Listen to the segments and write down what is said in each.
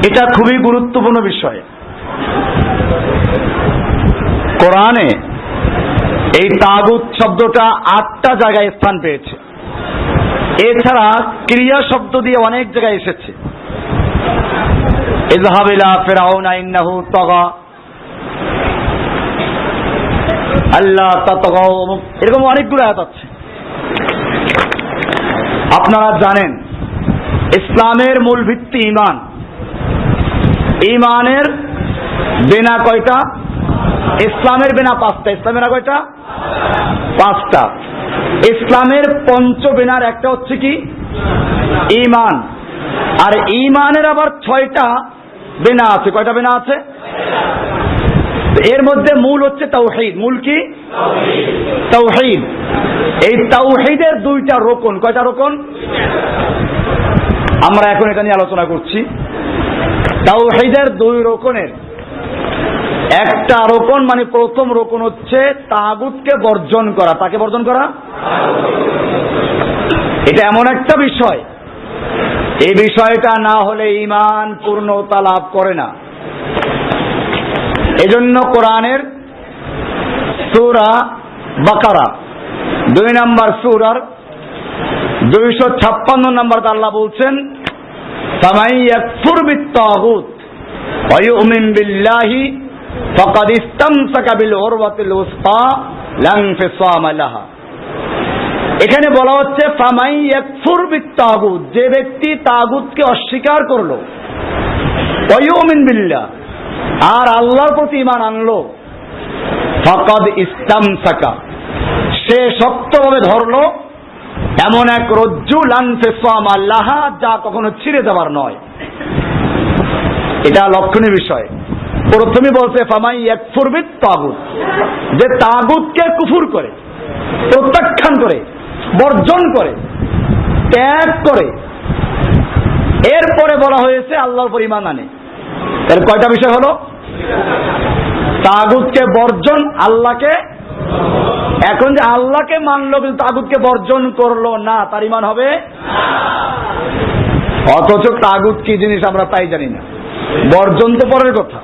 এটা খুবই গুরুত্বপূর্ণ বিষয়। কোরআনে এই তাগুত শব্দটা 8টা জায়গায় স্থান পেয়েছে। এছাড়া ক্রিয়া শব্দ দিয়ে অনেক জায়গায় এসেছে। ইযহাব ইলা ফিরআউনা ইন্নাহু তাগা, আল্লাহ তাতগাও, এরকম অনেকগুলো আয়াত আছে। আপনারা জানেন ইসলামের মূল ভিত্তি ঈমান। ঈমানের বিনা কয়টা? ইসলামের বিনা 5টা। ইসলামের কয়টা? 5টা। ইসলামের পঞ্চবিনার একটা হচ্ছে কি? ঈমান। আর ঈমানের আবার 6টা বিনা আছে। কয়টা বিনা আছে? এর মধ্যে মূল হচ্ছে তাওহীদ। মূল কি? তাওহীদ। এই তাওহীদের 2টা রোকন। কয়টা রোকন? আমরা এখন এটা নিয়ে আলোচনা করছি। তাওহীদের 2 রোকনের একটা রোকন, মানে প্রথম রোকন হচ্ছে তাগুতকে বর্জন করা। তাকে বর্জন করা, এটা এমন একটা বিষয়, এই বিষয়টা না হলে ঈমান পূর্ণতা লাভ করে না। এজন্য কোরআনের সূরা বাকারা 2 নম্বর সূরার 256 নম্বর আল্লাহ বলছেন, ফামান ইয়াকফুর বিত-তাগুত ওয়া ইউমিন বিল্লাহি ফাকাদ ইসতামসাকা বিল উরওয়াতিল উসকা লা ইনফিসামা লাহা। এখানে বলা হচ্ছে ফামান ইয়াকফুর বিত-তাগুত, যে ব্যক্তি তাগুতকে অস্বীকার করলো, ওয়া ইউমিন বিল্লাহ, আর আল্লাহর প্রতি ঈমান আনলো, ফাকাদ ইসতামসাকা, সে শক্তভাবে ধরলো এমন এক রজ্জু লা ইনফিসামা লাহা, যা কখনো ছিঁড়ে যাবার নয়। এটা লক্ষণীয় বিষয়। প্রথমে বলছে ফামান ইয়াকফুর বিত-তাগুত, যে তাগুতকে কুফর করে, প্রত্যাখ্যান করে, বর্জন করে, ত্যাগ করে। এরপরে বলা হয়েছে আল্লাহর উপর ঈমান আনে। এর কয়টা বিষয় হলো? তাগুতকে বর্জন, আল্লাহকে। এখন যে আল্লাহকে মানলো কিন্তু তাগুতকে বর্জন করলো না, তার ঈমান হবে? অথচ তাগুত কি জিনিস আমরা তাই জানি না। বর্জন তো পরের কথা।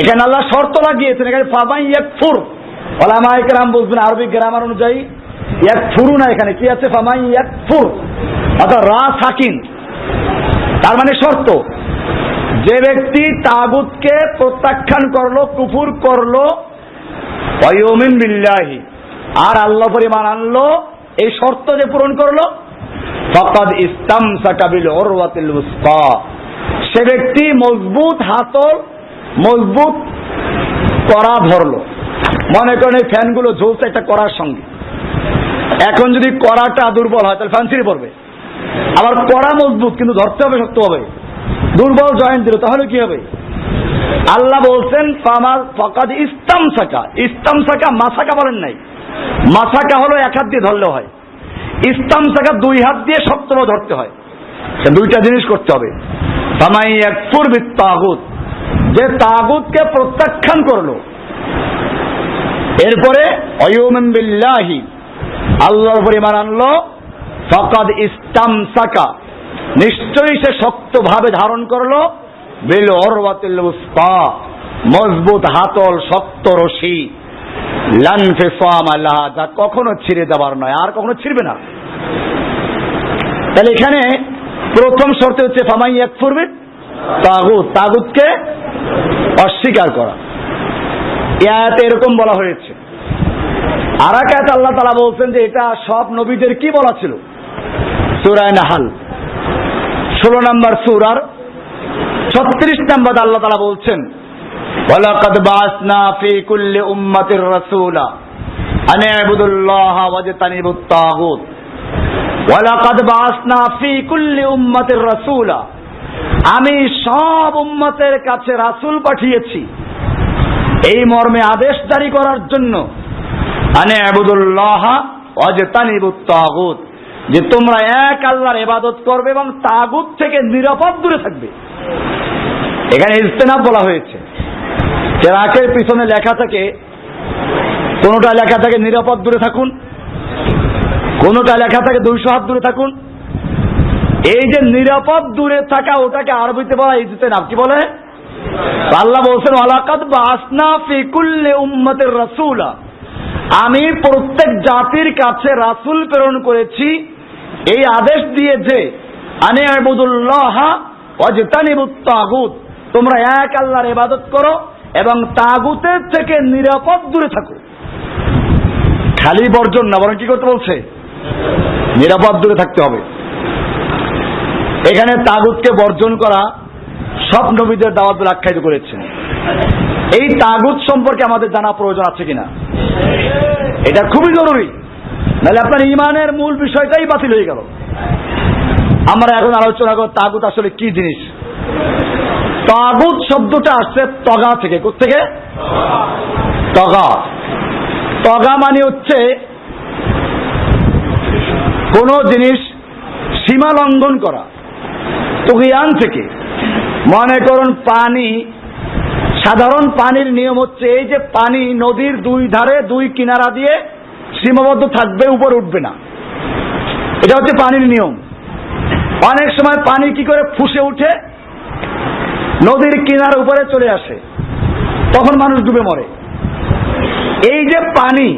এখানে আল্লাহ শর্ত লাগিয়েছেন, এখানে ফামান ইয়াকফুর, উলামায়ে কেরাম বলছেন আরবি গ্রামার অনুযায়ী ইয়াকফুরু না, এখানে কি আছে? ফামান ইয়াকফুর, অর্থাৎ রা সাকিন, তার মানে শর্ত। যে ব্যক্তি তাগুতকে প্রত্যাখ্যান করলো, কুফর করলো, ওয়া ইউমিন বিল্লাহি, আর আল্লাহর উপর ঈমান আনলো, এই শর্ত যে পূরণ করলো, ফাকাদ ইসতামসাকা বিল উরওয়াতিল উসকা, সে ব্যক্তি মজবুত হাতল, মজবুত কড়া ধরলো। মনে করেন এই ফ্যানগুলো ঝুলছে একটা কড়ার সঙ্গে, এখন যদি কড়াটা দুর্বল হয় তাহলে ফ্যান ছিঁড়ে পড়বে। আবার কড়া মজবুত কিন্তু ধরতে হবে শক্ত হবে, দুর্বল জয়েন্ট দিল তাহলে কি হবে? আল্লাহ বলছেন ফাকাদ ইসতামসাকা। ইসতামসাকা মাসাকা বলেন নাই, মাসাকা হলো 1 হাত দিয়ে ধরলে হয়, ইসতামসাকা 2 হাত দিয়ে শক্তভাবে ধরতে হয়। 2টা জিনিস করতে হবে। ফামান ইয়াকফুর বিত-তাগুত, যে তাগুতকে প্রত্যাখ্যান করলো, এরপরে ওয়া ইউমিন বিল্লাহি, আল্লাহর উপর ঈমান আনলো, ফাকাদ ইসতামসাকা, নিশ্চয়ই সে শক্তভাবে ধারণ করলো, বিল উরওয়াতিল উসকা, মজবুত হাতল, শক্ত রশি, লা ইনফিসামা লাহা, যা কখনো ছিঁড়ে যাবার নয়, আর কখনো ছিঁড়বে না। তাহলে এখানে প্রথম শর্ত হচ্ছে ফামান ইয়াকফুর বিত-তাগুত, তাগুতকে অস্বীকার করা। এই আয়াতে এরকম বলা হয়েছে। আর এক আয়াতে আল্লাহ তাআলা বলছেন যে এটা সব নবীদের কি বলা ছিল? সূরা নাহল 16 নম্বর সূরার 36 নম্বর আল্লাহ তাআলা বলছেন, ওয়ালাকাদ বাআসনা ফি কুল্লি উম্মাতির রাসূলা আন ইবুদুল্লাহা ওয়াজতানিবুত তাগুত, ওয়ালাকাদ বাআসনা ফি কুল্লি উম্মাতির রাসূলা, আমি সব উম্মতের কাছে রাসূল পাঠিয়েছি এই মর্মে আদেশ জারি করার জন্য, আন ইবুদুল্লাহা ওয়াজতানিবুত তাগুত, যে তোমরা এক আল্লাহর ইবাদত করবে এবং তাগুত থেকে নিরাপদ দূরে থাকবে। এখানে ইজতিনাব বলা হয়েছে। কেরাকের পিছনে লেখা থাকে, কোনটা লেখা থাকে নিরাপদ দূরে থাকুন, কোনটা লেখা থাকে 200 হাত দূরে থাকুন। এই যে নিরাপদ দূরে থাকা, ওটাকে আরবিতে বলা ইজ্জতের নাম। কি বলে? আল্লাহ বলছেন ওয়ালাকাদ বাসনা ফি কুল্লি উম্মাতির রাসূলা, আমি প্রত্যেক জাতির কাছে রাসূল প্রেরণ করেছি এই আদেশ দিয়ে যে আনি আবুদুল্লাহ ওয়াজতানিবুত তাগুত, তোমরা এক আল্লাহর ইবাদত করো এবং তাগুতের থেকে নিরাপদ দূরে থাকো। খালি বর্জন না, বরং কি করতে বলছে? নিরাপদ দূরে থাকতে হবে। এখানে তাগুতকে বর্জন করা সব নবীদের দাওয়াত বলে আখ্যায়িত করেছেন। এই তাগুত সম্পর্কে আমাদের জানা প্রয়োজন আছে কিনা? এটা খুবই জরুরি, নাহলে আপনার ইমানের মূল বিষয়টাই বাতিল হয়ে গেল। আমরা এখন আলোচনা করব তাগুত আসলে কি জিনিস। তাগুত শব্দটা আসছে তগা থেকে। কোত্থেকে? তগা। তগা মানে হচ্ছে কোন জিনিস সীমা লঙ্ঘন করা, তুগিয়ান থেকে। মনে করুন পানি, সাধারণ পানির নিয়ম হচ্ছে এই যে পানি নদীর দুই ধারে দুই কিনারা দিয়ে সীমাবদ্ধ থাকবে, উপরে উঠবে না, এটা হচ্ছে পানির নিয়ম। অনেক সময় পানি কি করে ফুসে উঠে নদীর কিনার উপরে চলে আসে, তখন মানুষ ডুবে মরে। এই যে পানি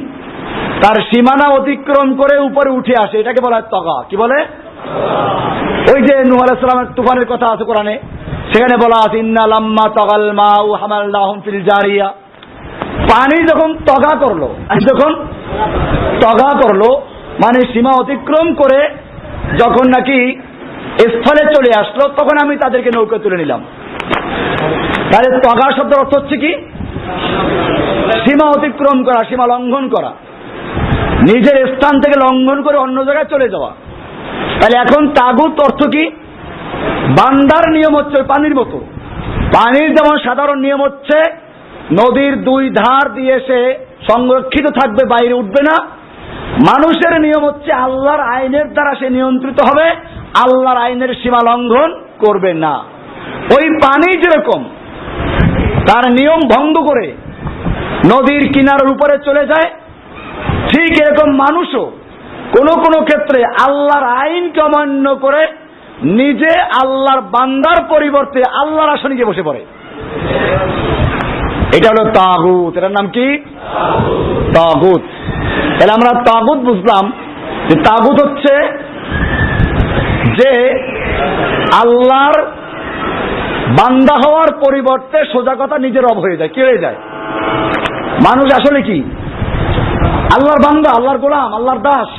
তার সীমানা অতিক্রম করে উপরে উঠে আসে, এটাকে বলা হয় তগা। কি বলে? ওই যে নূহ আলাইহিস সালামের তুফানের কথা আছে কোরআনে, সেখানে বলা আছে ইন্না লাম্মা তাগাল মাউ হামালনাহুম ফিল জারিয়া। পানি যখন তগা করলো মানে সীমা অতিক্রম করে যখন নাকি স্থলে চলে আসলো, তখন আমি তাদেরকে নৌকা তুলে নিলাম। তাহলে তগা শব্দের অর্থ হচ্ছে কি? সীমা অতিক্রম করা, সীমা লঙ্ঘন করা, নিজের স্থান থেকে লঙ্ঘন করে অন্য জায়গায় চলে যাওয়া। তাহলে এখন তাগুত অর্থ কি? বান্দার নিয়ম হচ্ছে পানির মতো। পানির যেমন সাধারণ নিয়ম হচ্ছে নদীর দুই ধার দিয়ে সে সংরক্ষিত থাকবে, বাইরে উঠবে না। মানুষের নিয়ম হচ্ছে আল্লাহর আইনের দ্বারা সে নিয়ন্ত্রিত হবে, আল্লাহর আইনের সীমা লঙ্ঘন করবে না। ওই পানি যেরকম তার নিয়ম ভঙ্গ করে নদীর কিনারের উপরে চলে যায়, ঠিক এরকম মানুষও কোন কোন ক্ষেত্রে আল্লাহর আইনকে অমান্য করে নিজে আল্লাহর বান্দার পরিবর্তে আল্লাহর আসনে গিয়ে বসে পড়ে। এটা হলো তাগুত। এটার নাম কি? তাগুত। তাহলে আমরা তাগুত বুঝলাম যে তাগুত হচ্ছে যে আল্লাহর বান্দা হওয়ার পরিবর্তে সোজা কথা নিজের রব হয়ে যায়। কি হয়ে যায়? মানুষ আসলে কি? আল্লাহর বান্দা, আল্লাহর গোলাম, আল্লাহর দাস,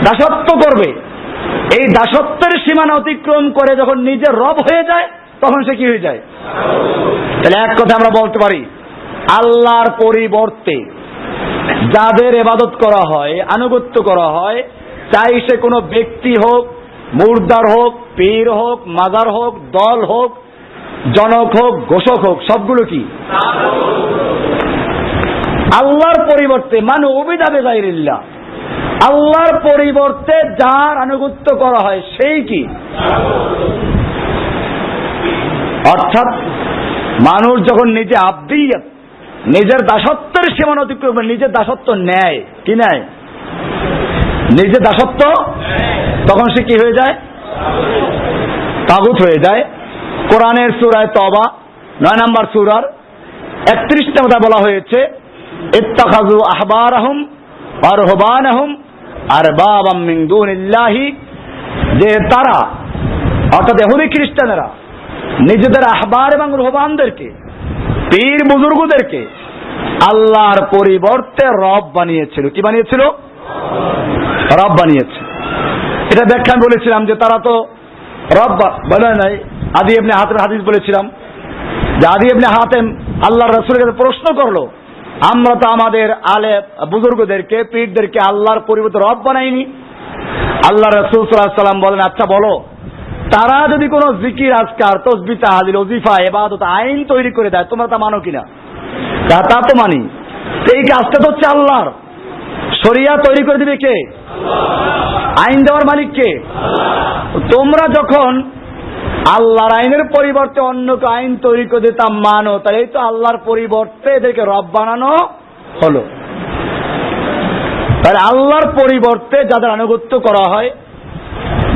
দাসত্ব করবে। এই দাসত্বের সীমানা অতিক্রম করে যখন নিজের রব হয়ে যায়, তখন সে কি হয়ে যায়? তাহলে এক কথা আমরা বলতে পারি, আল্লাহর পরিবর্তে যাদের ইবাদত করা হয়, আনুগত্য করা হয়, চাই সে কোনো ব্যক্তি হোক, মুর্দার হোক, পীর হোক, মাজার হোক, দল হোক, জনক হোক, ঘোষক হোক, সবগুলো কি? আল্লাহর পরিবর্তে মানে উবিদা বিগাইরিল্লাহ, আল্লাহর পরিবর্তে যার আনুগত্য করা হয় সেই কি? অর্থাৎ মানুষ যখন নিজে আব্দিয়ত, নিজের দাসত্বের সীমানা অতিক্রম, নিজের দাসত্ব নেয়, কি নেয়? নিজের দাসত্ব, তখন সে কি হয়ে যায়? তাগুত হয়ে যায়। কোরআনের সূরা তওবা 9 নম্বর সূরার 31 নম্বরে বলা হয়েছে ইত্তাখাযু আহবারাহুম ওয়া রুহবানাহুম আরবাবাম মিন দুনিল্লাহি, যে তারা অর্থাৎ ইহুদি খ্রিস্টানেরা নিজেদের আহবার এবং রুহবানদেরকে, পীর বুজুর্গদেরকে আল্লাহর পরিবর্তে রব বানিয়েছিল। কি বানিয়েছিল? রব বানিয়েছে। এটা ব্যাখ্যা আমি বলেছিলাম যে তারা তো রব বানায় নাই। আদি ইবনে হাতেম হাদিস বলেছিলাম যে আদি ইবনে হাতেম আল্লাহর রাসূলের কাছে প্রশ্ন করলো, আমরা তো আমাদের আলে বুজুর্গদেরকে, পীরদেরকে আল্লাহর পরিবর্তে রব বানাইনি। আল্লাহ রাসূল সাল্লাল্লাহু আলাইহি ওয়াসাল্লাম বলেন, আচ্ছা বলো, তারা যদি কোনো জিকির, আজকার, তাসবিহ, তাহলিল, ওজিফা, ইবাদত, আইন তৈরি করে দেয়, তোমরা তা মানো কিনা? তা তো মানি। এই কাজটা তো হচ্ছে আল্লাহর। শরিয়া তৈরি করে দিবে কে? আইন দেওয়ার মালিক কে? তোমরা যখন আল্লাহর আইনের পরিবর্তে অন্য আইন তৈরি করে দিতাম মানো, তাহলে এই তো আল্লাহর পরিবর্তে এদেরকে রব বানানো হলো। তাহলে আল্লাহর পরিবর্তে যাদের আনুগত্য করা হয়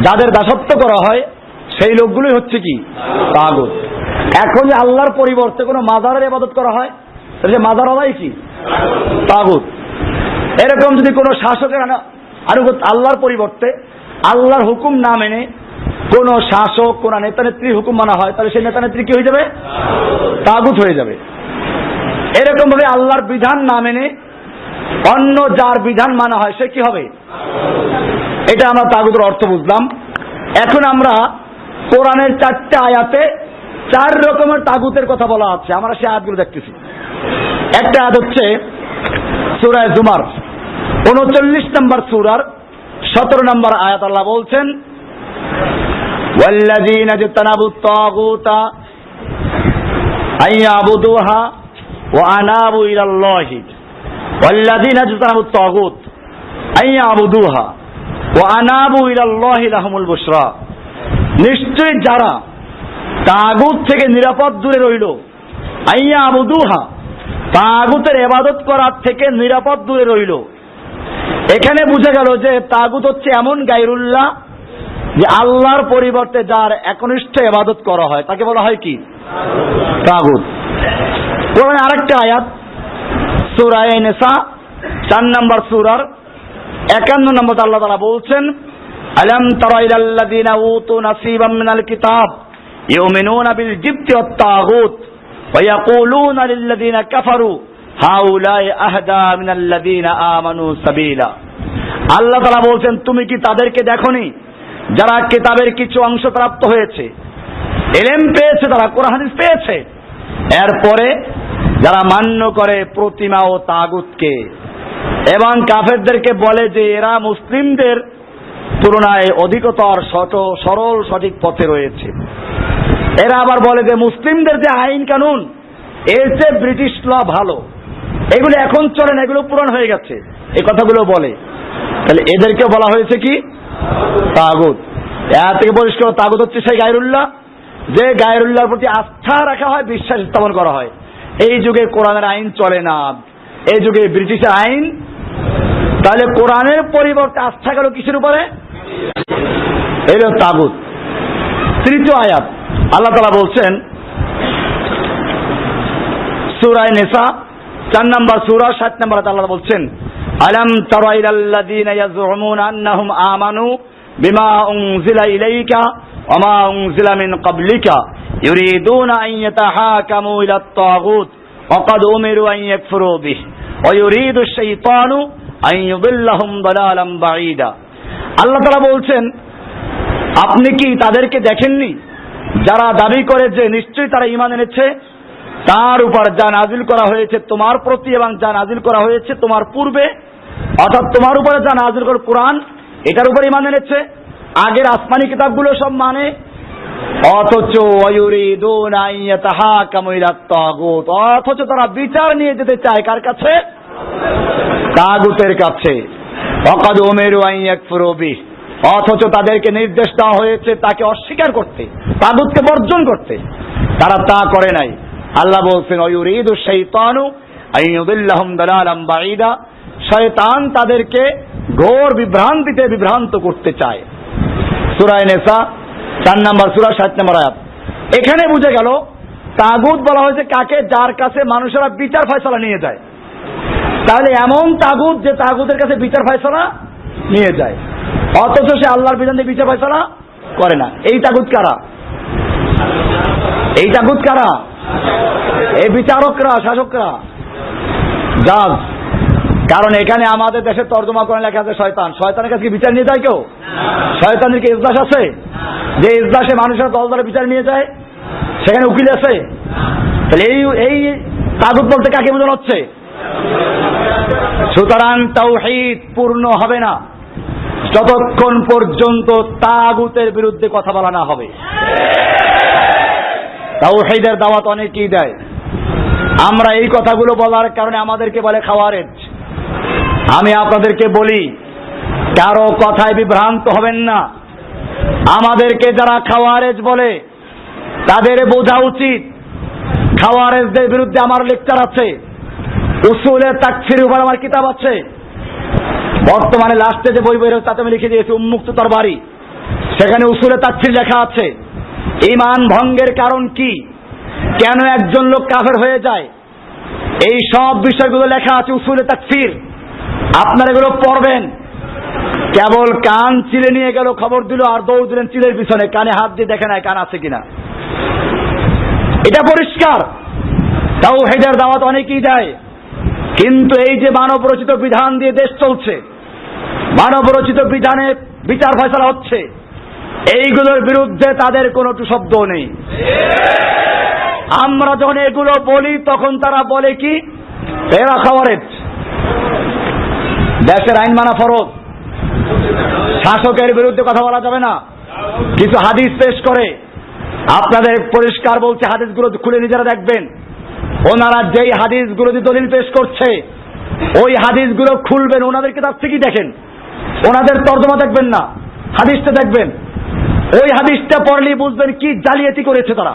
যাদের দাসত্ব করা হয় সেই লোকগুলোই হচ্ছে কি তাগুত। এখন যে আল্লাহর পরিবর্তে কোনো মাজারের ইবাদত করা হয় তাহলে সে মাজার হলাই কি তাগুত। এরকম যদি কোনো শাসকের আনুগত্য আল্লাহর পরিবর্তে আল্লাহর হুকুম না মেনে কোন শাসক কোন নেতা নেত্রীর হুকুম মানা হয় তাহলে সেই নেতা নেত্রী কি হয়ে যাবে তাগুত হয়ে যাবে। এরকম ভাবে আল্লাহর বিধান না মেনে অন্য যার বিধান মানা হয় সে কি হবে, এটা আমরা তাগুতের অর্থ বুঝলাম। এখন আমরা কোরআনের 4টে আয়াতে 4 রকমের তাগুতের কথা বলা আছে, আমরা সেই আয়াতগুলো দেখতেছি। একটা আয়াত হচ্ছে সূরা জুমার 39 নম্বর সূরার 17 নম্বর আয়াত। আল্লাহ বলছেন ওয়াল্লাযীনা ইজতানাবুত তাগুতা আইয়াবুদুহা ওয়া আনাবু ইলাল্লাহি ওয়াল্লাযীনা ইজতানাবুত তাগুত আইয়াবুদুহা ওয়া আনাবু ইলাল্লাহি লাহুমুল বুশরা। নিশ্চয় যারা তাগুত থেকে নিরাপদ দূরে রইল, আইয়াবুদুহা তাগুতের ইবাদত করার থেকে নিরাপদ দূরে রইল। এখানে বুঝা গেল যে তাগুত হচ্ছে এমন গায়রুল্লাহ যে আল্লাহর পরিবর্তে যার একনিষ্ঠ ইবাদত করা হয় তাকে বলা হয় কি তাগুত। কোরআনে আরেকটা আয়াত সূরা নিসা 4 নম্বর সূরার 51 নম্বর আল্লাহ তাআলা বলছেন আলাম তারা ইলাল্লাযীনা উতু নাসীবাম মিনাল কিতাব ইউমিনুনা বিল জিবতি ওয়াত তাগুত ওয়া ইয়াকুলুনা লিল্লাযীনা কাফারু হাউলাই আহদা মিনাল্লাযীনা আমানু সাবিলা। আল্লাহ তাআলা বলছেন তুমি কি তাদেরকে দেখোনি যারা কিতাবের কিছু অংশ প্রাপ্ত হয়েছে, ইলম পেয়েছে, তারা কোরআন হাদিস পেয়েছে, এরপরে যারা মান্য করে প্রতিমা ও তাগুতকে এবং কাফেরদেরকে বলে যে এরা মুসলিমদের তুলনায় অধিকতর সরল সঠিক পথে রয়েছে। এরা আবার বলে যে মুসলিমদের যে আইন কানুন এর চেয়ে ব্রিটিশ ল ভালো, এগুলো এখন চলে না, এগুলো পুরান হয়ে গেছে, এই কথাগুলো বলে। তাহলে এদেরকে বলা হয়েছে কি তাগুত। এর থেকে পরিষ্কার তাগুত হচ্ছে সেই গায়রুল্লাহ যে গায়রুল্লাহর প্রতি আস্থা রাখা হয়, বিশ্বাস স্থাপন করা হয়। এই যুগে কোরআনের আইন চলে না, এই যুগে ব্রিটিশের আইন। তাহলে কোরআনের পরিবর্তে আস্থা গেল কিসের উপরে, এই হলো তাগুত। 3য় আয়াত আল্লাহ তাআলা বলছেন সূরা নিসা 4 নম্বর সূরা 7 নম্বর আয়াত আল্লাহ বলছেন আলাম তারা ইলাল্লাযীনা ইয়াজউমুনা আন্নাহুম আমানু বিমা উনজিলা ইলাইকা ওয়া মা উনজিলা মিন ক্বাবলিকা ইউরিদুনা আন ইয়াতাহাকামু ইলাত তাগুত ওয়া ক্বাদ উমিরু আন ইয়াকফুরু বিহি ওয়া ইউরিদু আশ-শাইতানু আন ইউদিল্লাহুম দালালাম বাঈদা। আল্লাহ তাআলা বলছেন আপনি কি তাদেরকে দেখেননি যারা দাবি করে যে নিশ্চয়ই তারা ঈমান এনেছে তার উপর যা নাজিল করা হয়েছে তোমার প্রতি এবং যা নাজিল করা হয়েছে তোমার পূর্বে, অর্থাৎ তোমার উপরে যা নাজিল করে কোরআন এটার উপর ঈমান এনেছে, আগের আসমানি কিতাবগুলো সব মানে, অথচ ওয়ায়ুরিদুনা আন ইয়াতাহাকামু ইলাত তাগুত, অথচ তারা বিচার নিয়ে যেতে চায় কার কাছে, তাগুতের কাছে। ওয়াকাদ উমিরু আন ইয়াকফুরু বিহি, অথচ তাদেরকে নির্দেশ দেওয়া হয়েছে তাকে অস্বীকার করতে, তাগুতকে বর্জন করতে, তারা তা করে নাই। আল্লাহ বলছেন ওয়ায়ুরিদু আশ-শাইতানু আন ইউদিল্লাহুম দালালাম বাঈদা, শয়তান তাদেরকে ঘোর বিভ্রান্তিতে বিভ্রান্ত করতে চায়। সূরা নিসা 4 নম্বর সূরা 7 নম্বর আয়াত। এখানে বুঝে গেল তাগুত বলা হয়েছে কাকে, যার কাছে মানুষেরা বিচার ফয়সালা নিয়ে যায়। তাহলে এমন তাগুত যে তাগুতের কাছে বিচার ফয়সালা নিয়ে যায়, অথচ সে আল্লাহর বিধান দিয়ে বিচার ফয়সালা করে না। এই তাগুত কারা, এই তাগুত কারা, এই বিচারকরা, শাসকরা, জাজ। কারণ এখানে আমাদের দেশে তর্জমা করে লেখা আছে শয়তান, শয়তানের কাছে বিচার নিয়ে যায় কেউ? শয়তানের কি ইজলাস আছে যে ইজলাসে মানুষের দল দলে বিচার নিয়ে যায়? সেখানে উকিল আছে? তাহলে এই তাগুত বলতে কাকে বোঝানো হচ্ছে? সুতরাং তাওহীদ পূর্ণ হবে না যতক্ষণ পর্যন্ত তাগুতের বিরুদ্ধে কথা বলা না হবে। তাওহীদের দাওয়াত অনেকেই দেয়, আমরা এই কথাগুলো বলার কারণে আমাদেরকে বলে খাওয়ারেজ। আমি আপনাদেরকে বলি কারো কথায় বিভ্রান্ত হবেন না। আমাদেরকে যারা খাওয়ারেজ বলে তাদের বোঝা উচিত খাওয়ারেজদের বিরুদ্ধে আমার লেকচার আছে, উসুলে তাকফির উপর আমার কিতাব আছে। বর্তমানে লাস্টে যে বই বের হচ্ছে তাতে আমি লিখে দিয়েছি উন্মুক্ত তরবারি, সেখানে উসুলে তাকফির লেখা আছে। ঈমান ভঙ্গের কারণ কি, কেন একজন লোক কাফের হয়ে যায়, এই সব বিষয়গুলো লেখা আছে উসুলে তাকফির। আপনারা এগুলো পড়বেন। কেবল কান চিলে নিয়ে গেল, খবর দিল আর দৌড় দিলেন চিলের পিছনে, কানে হাত দিয়ে দেখে নাই কান আছে কিনা। এটা পরিষ্কার। তাওহীদের দাওয়াত অনেকেই দেয়, কিন্তু এই যে মানব রচিত বিধান দিয়ে দেশ চলছে, মানব রচিত বিধানে বিচার ফয়সালা হচ্ছে, এইগুলোর বিরুদ্ধে তাদের কোনো শব্দ নেই। আমরা যখন এগুলো বলি তখন তারা বলে কি, এরা খাওয়ারেজ, দেশের আইন মানা ফরজ, শাসকের বিরুদ্ধে কথা বলা যাবে না। কিছু হাদিস পেশ করে, আপনাদের পরিষ্কার বলছে, হাদিসগুলো খুলে নিজেরা দেখবেন। ওনারা যেই হাদিসগুলো দিয়ে দলিল পেশ করছে, ওই হাদিসগুলো খুলবেন, ওনাদের কিতাব থেকেই দেখেন, ওনাদের তর্জমা দেখবেন না, হাদিসটা দেখবেন। ওই হাদিসটা পড়লেই বুঝবেন কি জালিয়াতি করেছে তারা।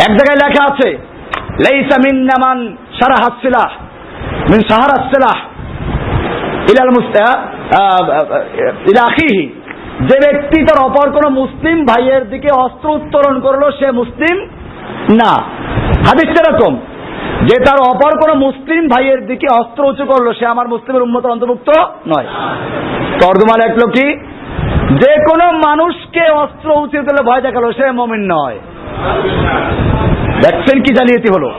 এক জায়গায় লেখা আছে, লাইসা মিন্না মান শারাহাস সিলাহ মিন শাহারাস সিলাহ ইলাল ইলা আখিহি, যে ব্যক্তি তার অপর কোন মুসলিম ভাইয়ের দিকে অস্ত্র উত্তোলন করলো সে মুসলিম না। হাদিসটা এরকম যে তার অপর কোন মুসলিম ভাইয়ের দিকে অস্ত্র উঁচু করলো সে আমার মুসলিমের উম্মতের অন্তর্ভুক্ত নয়। তর্জমা লেখলো কি, যে কোনো মানুষকে অস্ত্র উঁচু করলে ভয় দেখালো সে মুমিন নয়। দেখছেন কি জালিয়াতি হলো।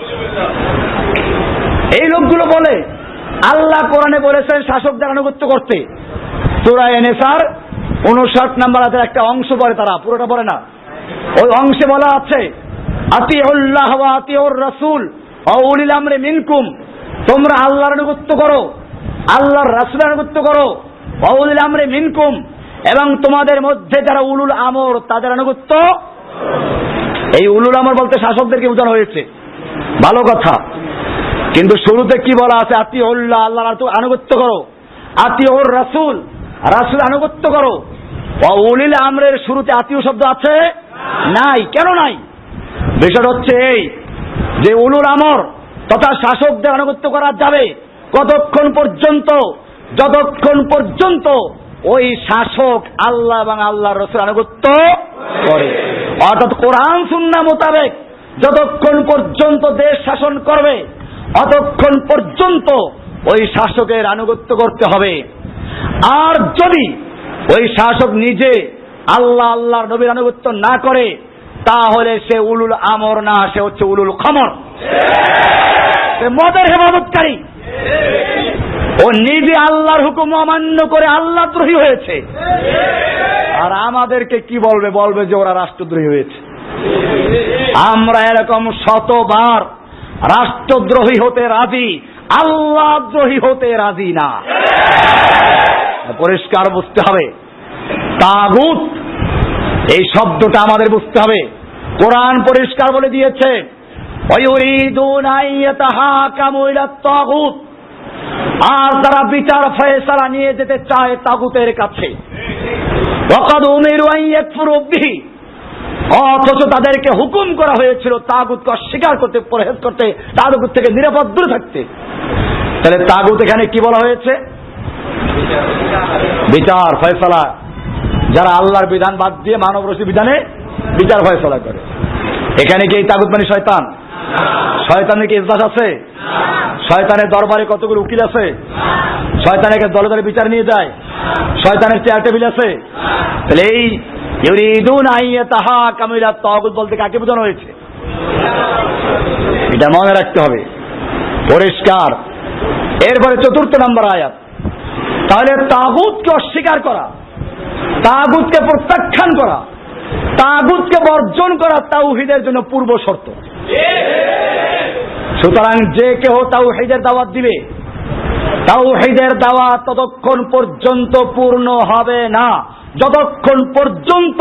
এই লোকগুলো বলে আল্লাহ কোরআনে বলেছেন শাসকদের আনুগত্য করতে। সূরা নিসার 59 নম্বর আয়াতের একটা অংশ পড়ে, তারা পুরোটা পড়ে না। ওই অংশে বলা আছে, আতিউল্লাহ ওয়া আতিউর রাসূল ওয়া উলিল আমরি মিনকুম, তোমরা আল্লাহর আনুগত্য করো, আল্লাহর রাসূলের আনুগত্য করো, ওয়া উলিল আমরি মিনকুম, এবং তোমাদের মধ্যে যারা উলুল আমর তাদের আনুগত্য। এই উলুল আমর বলতে শাসকদেরকে বোঝানো হয়েছে, ভালো কথা। কিন্তু শুরুতে কি বলা আছে, আতিউল্লাহ, আল্লাহর আনুগত্য করো, আতিউর রাসূল, রাসূল আনুগত্য করো। ওয়া উলিল আমরের শুরুতে আতিউ শব্দ আছে নাই। কেন নাই? বিষয় হচ্ছে এই যে উলুল আমর তথা শাসকদের আনুগত্য করা যাবে কতক্ষণ পর্যন্ত, যতক্ষণ পর্যন্ত ওই শাসক আল্লাহ এবং আল্লাহর রাসূলের আনুগত্য করে, অর্থাৎ কোরআন সুন্নাহ মোতাবেক যতক্ষণ পর্যন্ত দেশ শাসন করবে অতক্ষণ পর্যন্ত ওই শাসকের আনুগত্য করতে হবে। আর যদি ওই শাসক নিজে আল্লাহ আল্লাহর নবীর আনুগত্য না করে তাহলে সে উলুল আমর না, সে হচ্ছে উলুল খমর, সে মদের হেফাজতকারী। ও নিজে আল্লাহর হুকুম অমান্য করে আল্লাহদ্রোহী হয়েছে। আর আমাদেরকে কি বলবে? বলবে যে ওরা রাষ্ট্রদ্রোহী হয়েছে। আমরা এরকম শতবার রাষ্ট্রদ্রোহী হতে রাজি, আল্লাহদ্রোহী হতে রাজি না। পরিষ্কার বুঝতে হবে। তাগুত এই শব্দটা আমাদের বুঝতে হবে। কোরআন পরিষ্কার বলে দিয়েছে, ওয়ায়ুরিদুনা আইয়াতাহাকামু ইলাত তাগুত, আর তারা বিচার ফয়সালা নিয়ে যেতে চায় তাগুতের কাছে। ওয়াকাদ উমিরু আন ইয়াকফুরু বিহি, অথচ তাদেরকে হুকুম করা হয়েছিল তাগুতকে অস্বীকার করতে, পরহেজ করতে, তাগুত থেকে নিরাপদ দূরে থাকতে। তাহলে তাগুত এখানে কি বলা হয়েছে? বিচার ফয়সালা, যারা আল্লাহর বিধান বাদ দিয়ে মানব রচিত বিধানে বিচার ফয়সালা করে। এখানে কি এই তাগুত মানে শয়তান? শয়তানের কি ইজলাস আছে? শয়তানের দরবারে কতগুলো উকিল আছে? শয়তানের দলে দলে বিচার নিয়ে যায়? শয়তানের চেয়ার টেবিল আছে? তাহলে এই ইউরিদুনা আইয়াতাহাকামু ইলাত তাগুত বলতে কাকে বোঝানো হয়েছে? এটা মনে রাখতে হবে, পরিষ্কার। এরপরে 4 নম্বর আয়াত। তাহলে তাগুতকে অস্বীকার করা, তাগুতকে প্রত্যাখ্যান করা, তাগুতকে বর্জন করা তাওহীদের জন্য পূর্ব শর্ত। সুতরাং যে কেউ তাওহীদের দাওয়াত দিবে, তাওহীদের দাওয়াত ততক্ষণ পর্যন্ত পূর্ণ হবে না যতক্ষণ পর্যন্ত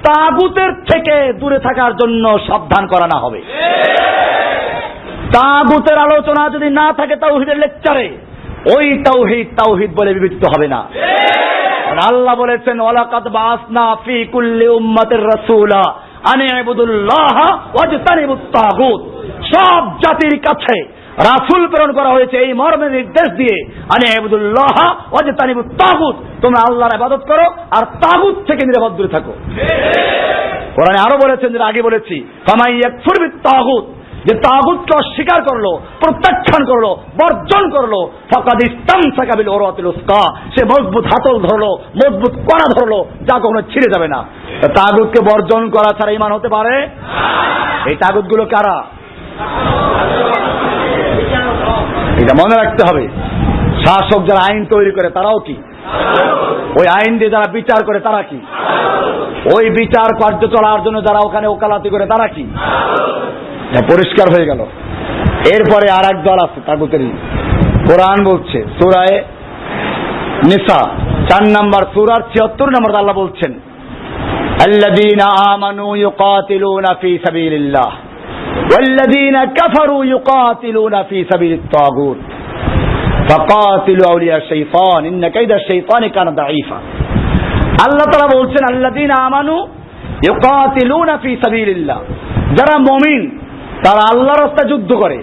তাগুতের থেকে দূরে থাকার জন্য সাবধান করানো হবে। তাগুতের আলোচনা যদি না থাকে তাওহীদের লেকচারে, ওই তাওহীদ বলে বিবেচিত হবে না। আল্লাহ বলেছেন, ওয়ালাকাদ বাসনা ফি কুল্লি উম্মাতির রাসূলা আন ইবুদুল্লাহ ওয়াজতানিবুত তাগুত। সব জাতির কাছে রাসূল প্রেরণ করা হয়েছে এই মর্মে নির্দেশ দিয়ে, আনি ইবুদুল্লাহ ওয়াজতানিবুত তাগুত, তোমরা আল্লাহর ইবাদত করো আর তাগুত থেকে নিরাপদ দূরে থাকো। কোরআনে আরো বলেছেন, যেটা আগে বলেছি, ফামাই ইয়াকফুর বিত তাগুত, যে তাগুতকে অস্বীকার করলো, প্রত্যাখ্যান করলো, বর্জন করলো, ফাকাদ ইসতামসাকা বিল উরওয়াতিল উসকা, সে মজবুত হাতল ধরলো, মজবুত কড়া ধরলো, যা কখনো ছিঁড়ে যাবে না। তাগুতকে বর্জন করা ছাড়া ঈমান হতে পারে? এই তাগুতগুলো কারা? এটা মনে রাখতে হবে। শাসক যারা আইন তৈরি করে তারাও কি? ওই আইন দিয়ে যারা বিচার করে তারা কি? ওই বিচার কার্য চলার জন্য যারা ওখানে ওকালাতি করে তারা কি? পরিষ্কার হয়ে গেল। এরপরে আর এক দল আছে তাগুতেরই। কোরআন বলছে সূরা নিসা 4 নম্বর সূরার 76 নম্বর আল্লাহ বলছেন, আল্লাযীনা আমানু ইউকাতিলুনা ফী সাবিলিল্লাহ ওয়াল্লাযীনা কাফারু ইউকাতিলুনা ফী সাবিলিত তাগুত ফাকাতিলু আউলিয়া শাইতান ইন্না কাইদা শাইতানি কানা দাঈফা। আল্লাহ তাআলা বলছেন, আল্লাযীনা আমানু ইউকাতিলুনা ফী সাবিলিল্লাহ, যারা মুমিন তারা আল্লাহর রাস্তায় যুদ্ধ করে,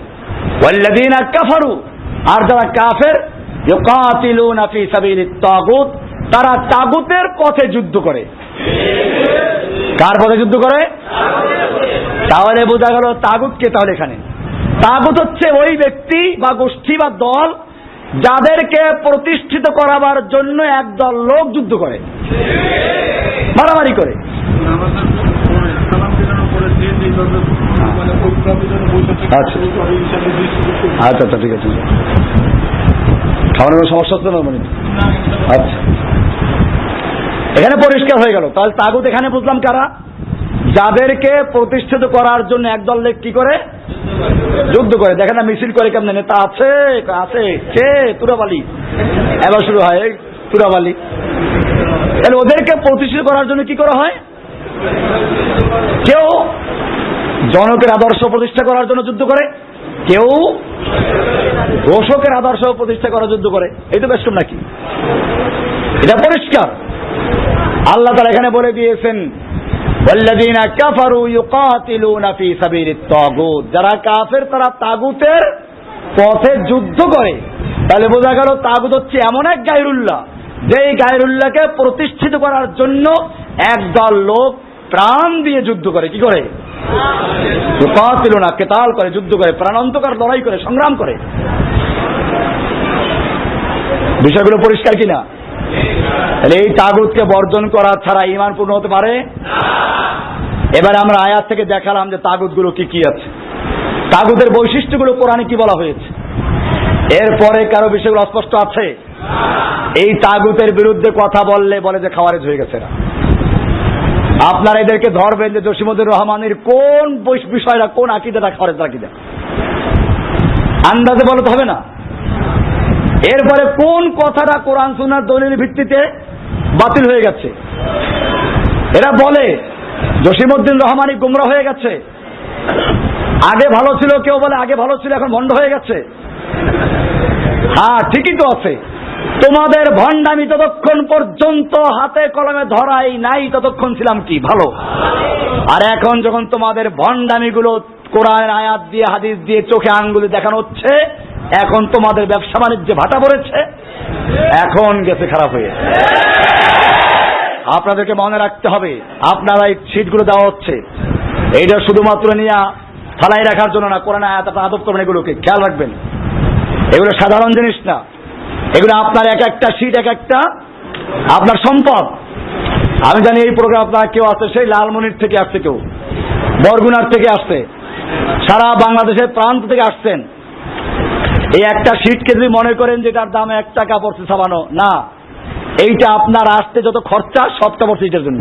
ওয়াল্লাযীনা কাফারু, আর যারা কাফের, ইউকাতিলুনা ফী সাবিলিত তাগুত, তারা তাগুতের পথে যুদ্ধ করে। কার পথে যুদ্ধ করে? তাহলে বোঝা গেল তাগুত কে। তাহলে এখানে তাগুত হচ্ছে ওই ব্যক্তি বা গোষ্ঠী বা দল যাদেরকে প্রতিষ্ঠিত করাবার জন্য একদল লোক যুদ্ধ করে, মারামারি করে। আচ্ছা আচ্ছা ঠিক আছে, খাওয়ানোর সমস্যা হচ্ছে না মানে? আচ্ছা, এখানে পরিষ্কার হয়ে গেল। তাহলে তাগুত এখানে বুঝলাম কারা? যাদেরকে প্রতিষ্ঠিত করার জন্য একদল লোক কি করে? যুদ্ধ করে। দেখেন না মিছিল করে কেমন, নেতা আছে আছে কে তুরাবালি, এবার শুরু হয় তুরাবালি। তাহলে ওদেরকে প্রতিষ্ঠিত করার জন্য কি করা হয়? কেউ জনকের আদর্শ প্রতিষ্ঠা করার জন্য যুদ্ধ করে, কেউ ঘোষকের আদর্শ প্রতিষ্ঠা করার যুদ্ধ করে। এই তো বেশ নাকি? এটা পরিষ্কার। আল্লাহ তাআলা এখানে বলে দিয়েছেন, ওয়াল্লাযীনা কাফারু ইউকাতিলুনা ফী সাবিলিত তাগুত, যারা কাফের তারা তাগুতের পথে যুদ্ধ করে। তাহলে বোঝা গেল তাগুত হচ্ছে এমন এক গায়রুল্লাহ, যেই গায়রুল্লাহকে প্রতিষ্ঠিত করার জন্য একদল লোক প্রাণ দিয়ে যুদ্ধ করে। কি করে? ইউকাতিলুনা, কিতাল করে, যুদ্ধ করে, প্রাণান্তকর লড়াই করে, সংগ্রাম করে। বিষয়গুলো পরিষ্কার কিনা? তাহলে এই তাগুতকে বর্জন করা ছাড়া ঈমান পূর্ণ হতে পারে? এবারে আমরা আয়াত থেকে দেখালাম যে তাগুতগুলো কি কি আছে, তাগুতের বৈশিষ্ট্যগুলো কোরআনে কি বলা হয়েছে। এরপরে কারো বিষয়গুলো অস্পষ্ট আছে? এই তাগুতের বিরুদ্ধে কথা বললে বলে যে খাওয়ারেজ হয়ে গেছে না। আপনারা এদেরকে ধরবেন যে জসিমুদ্দিন রহমানের কোন বিষয়টা, কোন আকীদাটা খাওয়ারেজ আকীদা, আন্দাজে বলতে হবে না। এরপরে কোন কথাটা কোরআন সুন্নাহর দলিলের ভিত্তিতে বাতিল হয়ে গেছে। এরা বলে জসিমউদ্দিন রহমানি গুমরা হয়ে গেছে, আগে ভালো ছিল, কেউ বলে আগে ভালো ছিল এখন ভণ্ড হয়ে গেছে। হ্যাঁ ঠিকই তো আছে, তোমাদের ভণ্ডামি ততক্ষণ পর্যন্ত হাতে কলমে ধরাই নাই ততক্ষণ ছিলাম কি ভালো, আর এখন যখন তোমাদের ভণ্ডামিগুলো কোরআনের আয়াত দিয়ে হাদিস দিয়ে চোখে আঙ্গুলি দেখানো হচ্ছে, এখন তোমাদের ব্যবসা বাণিজ্যে ভাটা পড়েছে, এখন গেছে খারাপ হয়ে। আপনাদেরকে মনে রাখতে হবে, আপনারা এই সিটগুলো দেওয়া হচ্ছে এইটা শুধুমাত্র নিয়ে ফালাই রাখার জন্য না, কোরআন আয়াত আপনারা আদব করবেন, এগুলোকে খেয়াল রাখবেন। এগুলো সাধারণ জিনিস না, এগুলো আপনার এক একটা সিট এক একটা আপনার সম্পদ। আমি জানি এই প্রোগ্রাম আপনারা কেউ আসছে সেই লালমনির থেকে আসছে, কেউ বরগুনার থেকে আসছে, সারা বাংলাদেশের প্রান্ত থেকে আসছেন। এই একটা সিটকে যদি মনে করেন যে এটার দাম 1 টাকা পড়ছে সাবানো, না, এইটা আপনার আসতে যত খরচা সবটা পড়ছে এটার জন্য,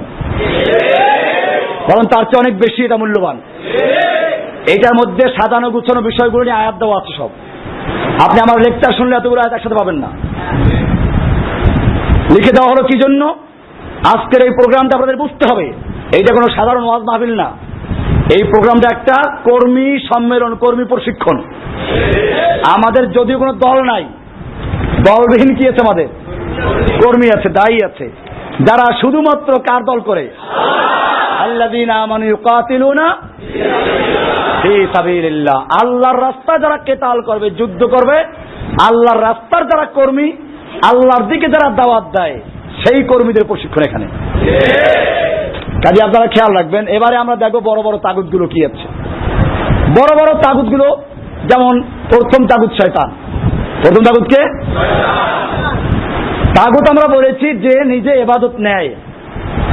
কারণ তার চেয়ে অনেক বেশি এটা মূল্যবান। এইটার মধ্যে সাজানো গুছানো বিষয়গুলো নিয়ে আয়াত দেওয়া আছে সব। আপনি আমার লেকচার শুনলে এতগুলো আয়াত একসাথে পাবেন না। লিখে দেওয়া হলো কি জন্য? আজকের এই প্রোগ্রামটা আপনাদের বুঝতে হবে, এইটা কোনো সাধারণ ওয়াজ মাহফিল না। এই প্রোগ্রামটা একটা কর্মী সম্মেলন, কর্মী প্রশিক্ষণ। আমাদের যদিও কোনো দল নাই, দলবিহীন কি আছে? আমাদের কর্মী আছে, দায়ী আছে, যারা শুধুমাত্র কার দল করে? আল্লাযীনা আমানু ইউকাতিলুনা ফি সাবিলিল্লাহ, আল্লাহর রাস্তায় যারা কেতাল করবে, যুদ্ধ করবে, আল্লাহর রাস্তার যারা কর্মী, আল্লাহর দিকে যারা দাওয়াত দেয়, সেই কর্মীদের প্রশিক্ষণ এখানে। কাজে আপনারা খেয়াল রাখবেন। এবারে আমরা দেখবো বড় বড় তাগুতগুলো কি আছে। বড় বড় তাগুতগুলো যেমন প্রথম তাগুত শয়তান। প্রথম তাগুতকে তাগুত আমরা বলেছি যে নিজে ইবাদত নেয়,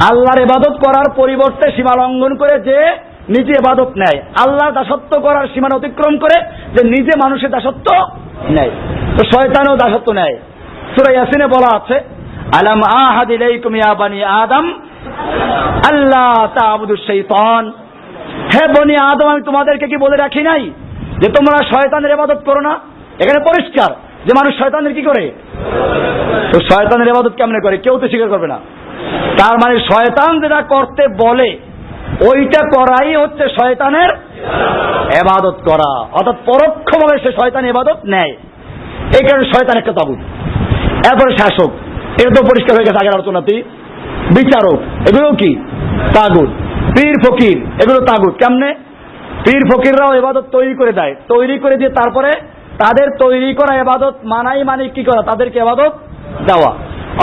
আল্লাহর ইবাদত করার পরিবর্তে সীমা লঙ্ঘন করে যে নিজে ইবাদত নেয়, আল্লাহর দাসত্ব করার সীমানা অতিক্রম করে যে নিজে মানুষের দাসত্ব নেয়, তো শয়তানও দাসত্ব নেয়। সূরা ইয়াসিনে বলা আছে, আলাম আহাদ ইলাইকুম ইয়া বানি আদম আল্লাহ তা'বুদুশ শাইতান, হে বনি আদম আমি তোমাদেরকে কি বলে রাখি নাই যে তোমরা শয়তানের ইবাদত করো না। এখানে পরিষ্কার যে মানুষ শয়তানের কি করে, তো শয়তানের ইবাদত কেমনে করে, কেউ তো স্বীকার করবে না। তার মানে শয়তান যেটা করতে বলে ওইটা করাই হচ্ছে শয়তানের ইবাদত করা, অর্থাৎ পরোক্ষভাবে সে শয়তানের ইবাদত নেয়। এই কারণে শয়তান একটা তাগুত। এরপরে শাসক, এটা তো পরিষ্কার হয়ে গেছে আগের আলোচনাতেই। বিচারক, এগুলো কি তাগুত। পীর ফকির, এগুলো তাগুত। কেমনে? পীর ফকিররাও ইবাদত তৈরি করে দেয়, তৈরি করে দিয়ে তারপরে তাদের তৈরি করা ইবাদত মানাই মানে কি করা, তাদেরকে ইবাদত দেওয়া,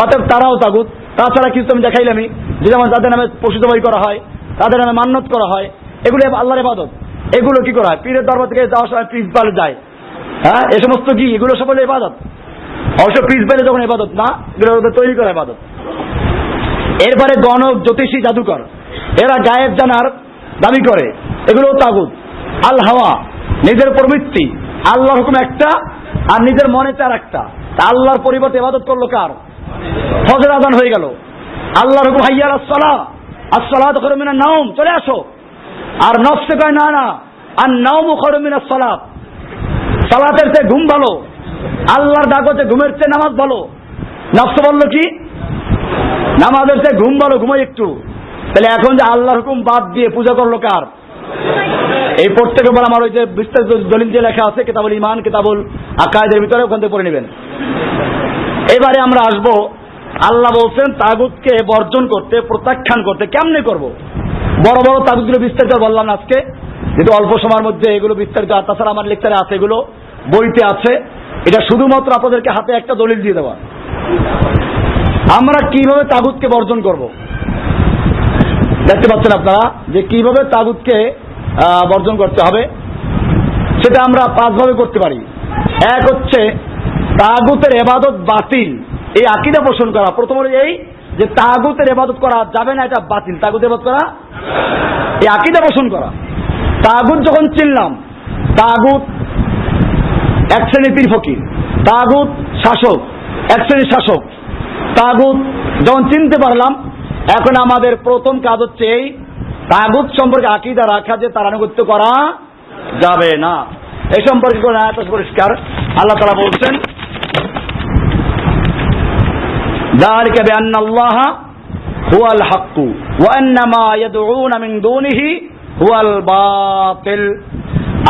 অতএব তারাও তাগুত। তাছাড়া কিছু আমি দেখাইলামই, যে যেমন তাদের নামে পশু জবাই করা হয়, তাদের নামে মান্যত করা হয়, এগুলো আল্লাহর ইবাদত। এগুলো কি করা হয়, পীরের দরবার থেকে যাওয়ার সময় প্রিন্সিপাল যায়, হ্যাঁ, এ সমস্ত কি, এগুলো সব হলো ইবাদত। অবশ্য প্রিন্সিপালে যখন ইবাদত না, এগুলো তৈরি করা ইবাদত। এরপরে গণক, জ্যোতিষী, জাদুকর, এরা গায়েব জানার দাবি করে, এগুলো তাগুত। আল হাওয়া, নিজের প্রবৃত্তি, আল্লাহর হুকুম একটা আর নিজের মনে চার একটা, তা আল্লাহর পরিবর্তে ইবাদত করলো কার? ফজর আযান হয়ে গেল, আল্লাহর হুকুম হাইয়া আলাস সালাহ, আসসালাতু খায়রুম মিনান নাওম, চলে আসো। আর নফসে কয় না না, আর নাওমু খায়রুম মিনাস সালাত, সালাতের চেয়ে ঘুম ভালো, আল্লাহর ডাক হচ্ছে ঘুমের চেয়ে নামাজ ভালো। নফস বললো কি, নামাজের চেয়ে ঘুম ভালো, ঘুমাই একটু। তাহলে এখন যে আল্লাহর হুকুম বাদ দিয়ে পূজা করলো কার? এই প্রত্যেকের পর আমার ওই যে বিস্তারিত দলিল যে লেখা আছে কিতাবুল ঈমান, কিতাবুল আকায়েদের ভিতরে, ওখান থেকে পড়ে নেবেন। এবারে আমরা আসবো, আল্লাহ বলছেন তাগুতকে বর্জন করতে, প্রত্যাখ্যান করতে। কেমনে করব? বড় বড় তাগুতগুলো বিস্তারিত বললাম না আজকে, কিন্তু অল্প সময়ের মধ্যে এগুলো বিস্তারিত, আর তাছাড়া আমার লেকচারে আছে, এগুলো বইতে আছে। এটা শুধুমাত্র আপনাদেরকে হাতে একটা দলিল দিয়ে দেওয়া। আমরা কিভাবে তাগুতকে বর্জন করব, দেখতে পাচ্ছেন আপনারা যে কিভাবে তাগুতকে বর্জন করতে হবে। সেটা আমরা 5 ভাবে করতে পারি। এক হচ্ছে তাগুতের ইবাদত বাতিল, এই আকীদা পোষণ করা। প্রথম হলো এই যে তাগুতের ইবাদত করা যাবে না, এটা বাতিল, তাগুতের ইবাদত করা, এই আকীদা পোষণ করা। তাগুত যখন চিনলাম, তাগুত এক শ্রেণীর পীর ফকির, তাগুত শাসক এক শ্রেণীর শাসক, তাগুত যখন চিনতে পারলাম, এখন আমাদের প্রথম কাজ হচ্ছে এই তাগুত সম্পর্কে আকীদা রাখা যে তার আনুগত্য করা যাবে না। এই সম্পর্কে কোন আয়াত পরিষ্কার, আল্লাহ তাআলা বলছেন, যালিকা বিআন্নাল্লাহা হুয়াল হাক্কু ওয়া আন্না মা ইয়াদউনা মিন দুনিহি হুয়াল বাতিল।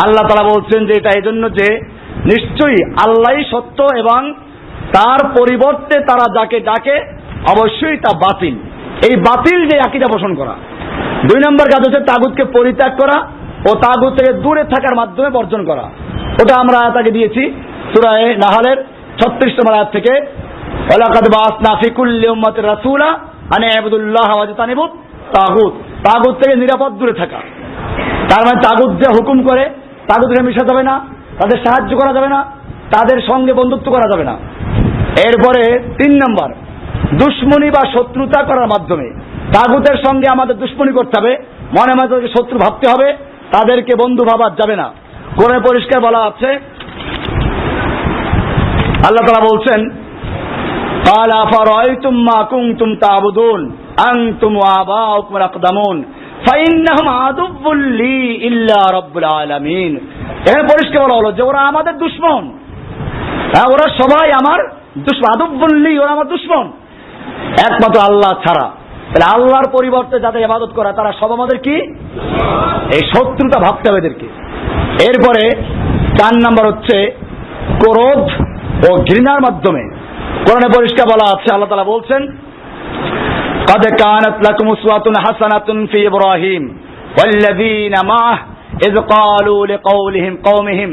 আল্লাহ তাআলা বলছেন যে এটা এজন্য যে নিশ্চয়ই আল্লাহই সত্য এবং তার পরিবর্তে তারা যাকে ডাকে অবশ্যই তা বাতিল। এই বাতিল যে আকীদা পোষণ করা। 2 নম্বর কাজ হচ্ছে তাগুতকে পরিত্যাগ করা ও তাগুত থেকে দূরে থাকার মাধ্যমে বর্জন করা। ওটা আমরা আয়াতকে দিয়েছি সূরা নাহলের 36 নম্বর আয়াত থেকে, ওয়ালাকাদ বাআসনা ফি কুল্লি উম্মাতির রাসূলা আন ইবুদুল্লাহ ওয়া তানিবুত তাগুত। তাগুত থেকে নিরাপদ দূরে থাকা। তার মানে তাগুত যে হুকুম করে, তাগুতকে মিশা যাবে না, তাদের সাহায্য করা যাবে না, তাদের সঙ্গে বন্ধুত্ব করা যাবে না। এরপরে 3 নম্বর, দুশ্মনী বা শত্রুতা করার মাধ্যমে তাগুতের সঙ্গে আমাদের দুশ্মনী করতে হবে, মনে মনে তাদেরকে শত্রু ভাবতে হবে, তাদেরকে বন্ধু ভাবা যাবে না। কোরআনে পরিষ্কার বলা আছে, আল্লাহ তাআলা বলছেন, ক্বালা আফারাআইতুম মা কুনতুম তা'বুদুন আনতুম ওয়া আবাউকুম আল-আকদামুন ফাইন্নাহুম আদুউল লি ইল্লা রাব্বুল আলামিন। এখানে পরিষ্কার বলা হলো যে ওরা আমাদের দুশমন, হ্যাঁ, ওরা সবাই আমার দুশমন, আদুউল লি, ওরা আমার দুশমন একমাত্র আল্লাহ ছাড়া। তাহলে আল্লাহর পরিবর্তে যাদের ইবাদত করা তারা সব আমাদের কি, এই শত্রুতা ভাবতে হবে এদেরকে। এরপরে 4 নম্বর হচ্ছে ক্রোধ ও ঘৃণার মাধ্যমে। কোরআনে পরিষ্কার বলা আছে, আল্লাহ তাআলা বলছেন, قد كانت لكم أسوة حسنة في إبراهيم والذين معه ইয ক্বালু লিকাওলিহিম কওমিহিম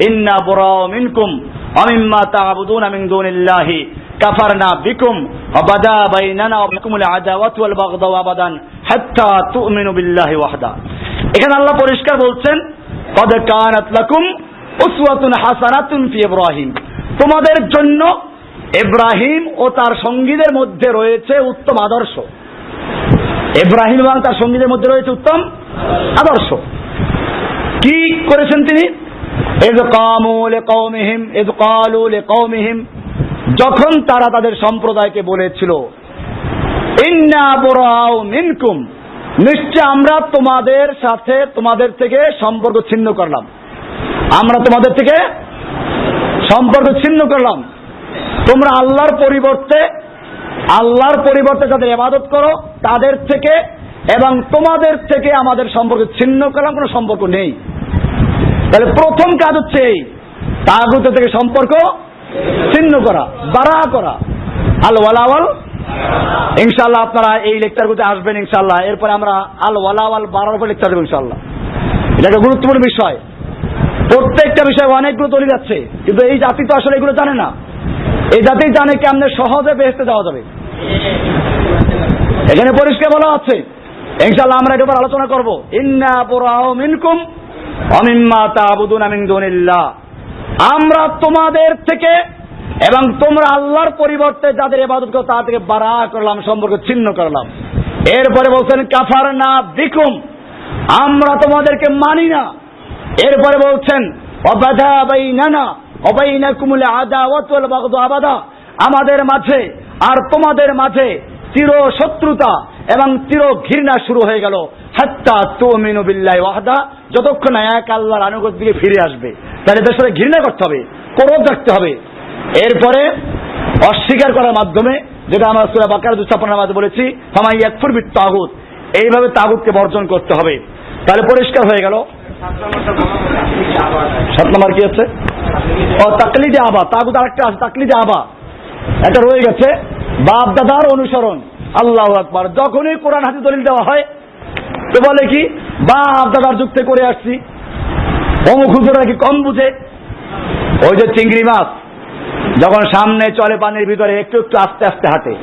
ইন্না বুরাউ মিনকুম ওয়া মিম্মা তা'বুদুনা মিন দুনিল্লাহি কাফারনা বিকুম ওয়া বাদা বাইনানা ওয়া বিকুমুল আদাওয়াতু ওয়াল বাগদাউ আবাদান হাত্তা তু'মিনু বিল্লাহি ওয়াহদা। এখানে আল্লাহ পরিষ্কার বলছেন, কদ কানাত লাকুম উসওয়াতুন হাসানাতুন ফি ইব্রাহিম, তোমাদের জন্য ইব্রাহিম ও তার সঙ্গীদের মধ্যে রয়েছে উত্তম আদর্শ। ইব্রাহিম এবং তার সঙ্গীদের মধ্যে রয়েছে উত্তম আদর্শ। কি করেছেন তিনি? ইয ক্বালু লিকাওমিহিম, যখন তারা তাদের সম্প্রদায়কে বলেছিল, ইন্না বুরাউ মিনকুম, নিশ্চয় আমরা তোমাদের সাথে তোমাদের থেকে সম্পর্ক ছিন্ন করলাম, আমরা তোমাদের থেকে সম্পর্ক ছিন্ন করলাম। তোমরা আল্লাহর পরিবর্তে যাদের ইবাদত করো তাদের থেকে এবং তোমাদের থেকে আমাদের সম্পর্ক ছিন্ন করলাম, কোনো সম্পর্ক নেই। তাহলে প্রথম কাজ হচ্ছে এই তাগুত থেকে সম্পর্ক ছিন্ন করা, বারা করা। আল ওয়ালা ওয়াল, ইনশাআল্লাহ আপনারা এই লেকচারগুলোতে আসবেন ইনশাআল্লাহ। এরপরে আমরা আল ওয়ালা ওয়াল বারার উপর লেকচার দেব ইনশাআল্লাহ। এটা একটা গুরুত্বপূর্ণ বিষয়। প্রত্যেকটা বিষয় অনেকগুলো তৈরি যাচ্ছে, কিন্তু এই জাতি তো আসলে এগুলো জানে না। এই জাতি জানে কেমনে সহজে বেহেশতে যাওয়া যাবে। এখানে পরিষ্কার বলা আছে, ইনশাআল্লাহ আমরা এটার উপর আলোচনা করব। ইন্না বুরাউ মিনকুম ওয়া মিম্মা তা'বুদুনা মিন দুনিল্লাহ, আমরা তোমাদের থেকে এবং তোমরা আল্লাহর পরিবর্তে যাদের ইবাদত করো তা থেকে বারা করলাম, সম্পর্ক ছিন্ন করলাম। এরপরে বলছেন কাফারনা বিকুম, আমরা তোমাদেরকে মানি না। এরপরে বলছেন ওয়াবাদা বাইনানা ওয়া বাইনাকুমুল আদাওয়াতু ওয়াল বাগদু আবাদা, আমাদের মাঝে আর তোমাদের মাঝে চির শত্রুতা এবং চির ঘৃণা শুরু হয়ে গেল, হাত্তা তুমিনু বিল্লাহি ওয়াহদা, যতক্ষণ এক আল্লাহর আনুগত্য দিকে ফিরে আসবে। তাহলে এদের সাথে ঘৃণা করতে হবে, ক্রোধ রাখতে হবে। এরপরে অস্বীকার করার মাধ্যমে, যেটা আমরা সূরা বাকারা 256 মাঝে বলেছি, ফামান ইয়াকফুর বিত তাগুত, এইভাবে তাগুতকে বর্জন করতে হবে। তাহলে পরিষ্কার হয়ে গেল। 7 নম্বর কি আছে? ও তাকলিদে আবা, তাগুত আরেকটা আছে, তাকলিদে আবা, এটা রয়ে গেছে, বাপ দাদার অনুসরণ। আল্লাহু আকবার। যখনই কোরআন হাদিস দলিল দেওয়া হয় তো বলে কি, বাপ দাদার যুক্তে করে আসছি, অমুক হুজুররা কি কম বুঝে। ওই যে চিংড়ি মাছ যখন সামনে চলে পানির ভিতরে একটু একটু আস্তে আস্তে হাঁটে,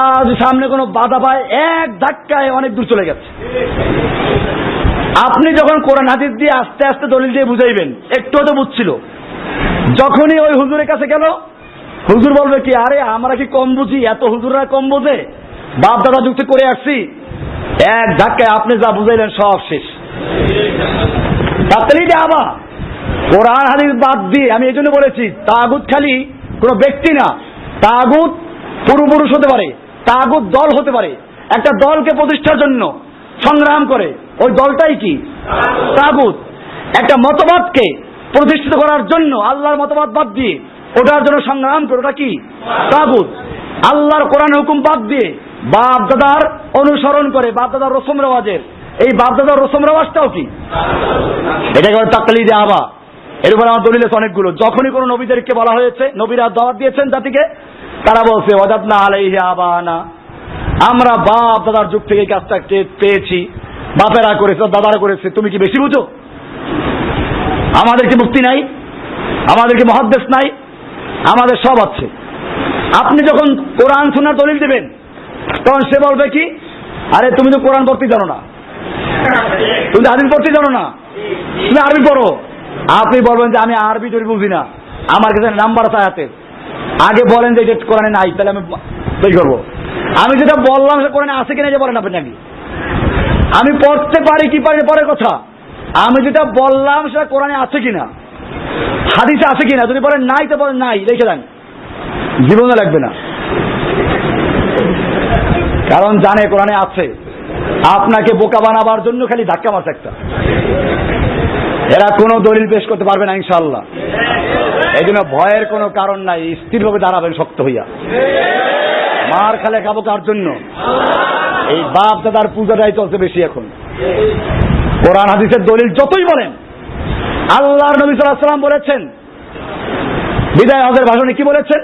আজ সামনে কোনো বাধা পায়, এক ধাক্কায় অনেক দূর চলে গেছে। আপনি যখন কোরআন হাদিস দিয়ে আস্তে আস্তে দলিল দিয়ে বুঝাইবেন, একটু তো বুঝছিল, যখনই ওই হুজুরের কাছে গেল, হুজুর বলবে কি, আরে আমরা কি কম বুঝি, এত হুজুররা কম বোঝে, বাপ দাদা যুক্ত করে আসছি, এক ধাক্কায় আপনি যা বুঝাইলেন সব শেষ। তাকলিদে আবা, কোরআন হাদিস বাদ দিয়ে, আমি এই জন্য বলেছি তাগুত খালি কোনো ব্যক্তি না, তাগুত পূর্বপুরুষ হতে পারে, তাগুত দল হতে পারে। একটা দলকে প্রতিষ্ঠার জন্য সংগ্রাম করে, ওই দলটাই কি তাগুত। একটা মতবাদকে প্রতিষ্ঠিত করার জন্য আল্লাহর মতবাদ বাদ দিয়ে ওটার জন্য সংগ্রাম করে, ওটা কি তাগুত। আল্লাহর কোরআন হুকুম বাদ দিয়ে বাপ দাদার অনুসরণ করে, বাপ দাদার রসম রেওয়াজের, এই বাপ দাদার রসম রেওয়াজটাও কি, এটাকে তাকলিদে আবা। এর উপর আমার দলিল আছে অনেকগুলো। যখনই কোনো নবীদেরকে বলা হয়েছে, নবীরা দাওয়াত দিয়েছেন জাতিকে, তারা বলছে ওয়াজাদনা আলাইহি আবানা, আমরা বাপ দাদার যুগ থেকে এই কাজটা পেয়েছি, বাপেরা করেছে, দাদারা করেছে, তুমি কি বেশি বুঝো? আমাদের কি মুক্তি নাই? আমাদের কি মুহাদ্দিস নাই? আমাদের সব আছে। আপনি যখন কোরআন সুন্নাহর দলিল দিবেন, তখন সে বলবে কি, আরে তুমি তো কোরআন পড়তে জানো না, তুমি তো হাদিস পড়তে জানো না, তুমি আরবি পড়ো। আপনি বলবেন যে আমি আরবি টরবি বুঝি না, আমার কাছে নাম্বার আছে আয়াতের, আগে বলেন যে এটা কোরআনে নাই, তাহলে আমি তৈরি করবো। আমি যেটা বললাম সে কোরআনে আছে কিনা যে বলেন আপনি নাকি, আমি পড়তে পারি কি পারি পরের কথা, আমি যেটা বললাম সেটা কোরআনে আছে কিনা, হাদিসে আছে কিনা। যদি বলেন নাই তো বলেন নাই, রেখে দেন, জীবনে লাগবে না। কারণ জানে কোরআনে আছে, আপনাকে বোকা বানাবার জন্য খালি ধাক্কা মারছে একটা। এরা কোনো দলিল পেশ করতে পারবে না ইনশাআল্লাহ। এই জন্য ভয়ের কোনো কারণ নাই, স্থিরভাবে দাঁড়াবেন শক্ত হইয়া। মার খালে খাবো কার জন্য? এই বাপ দাদার পূজাটাই চলছে বেশি এখন। কোরআন হাদিসের দলিল যতই বলেন, আল্লাহর নবী সাল্লাল্লাহু আলাইহি ওয়াসাল্লাম বলেছেন, বিদায় হজের ভাষণে কি বলেছেন?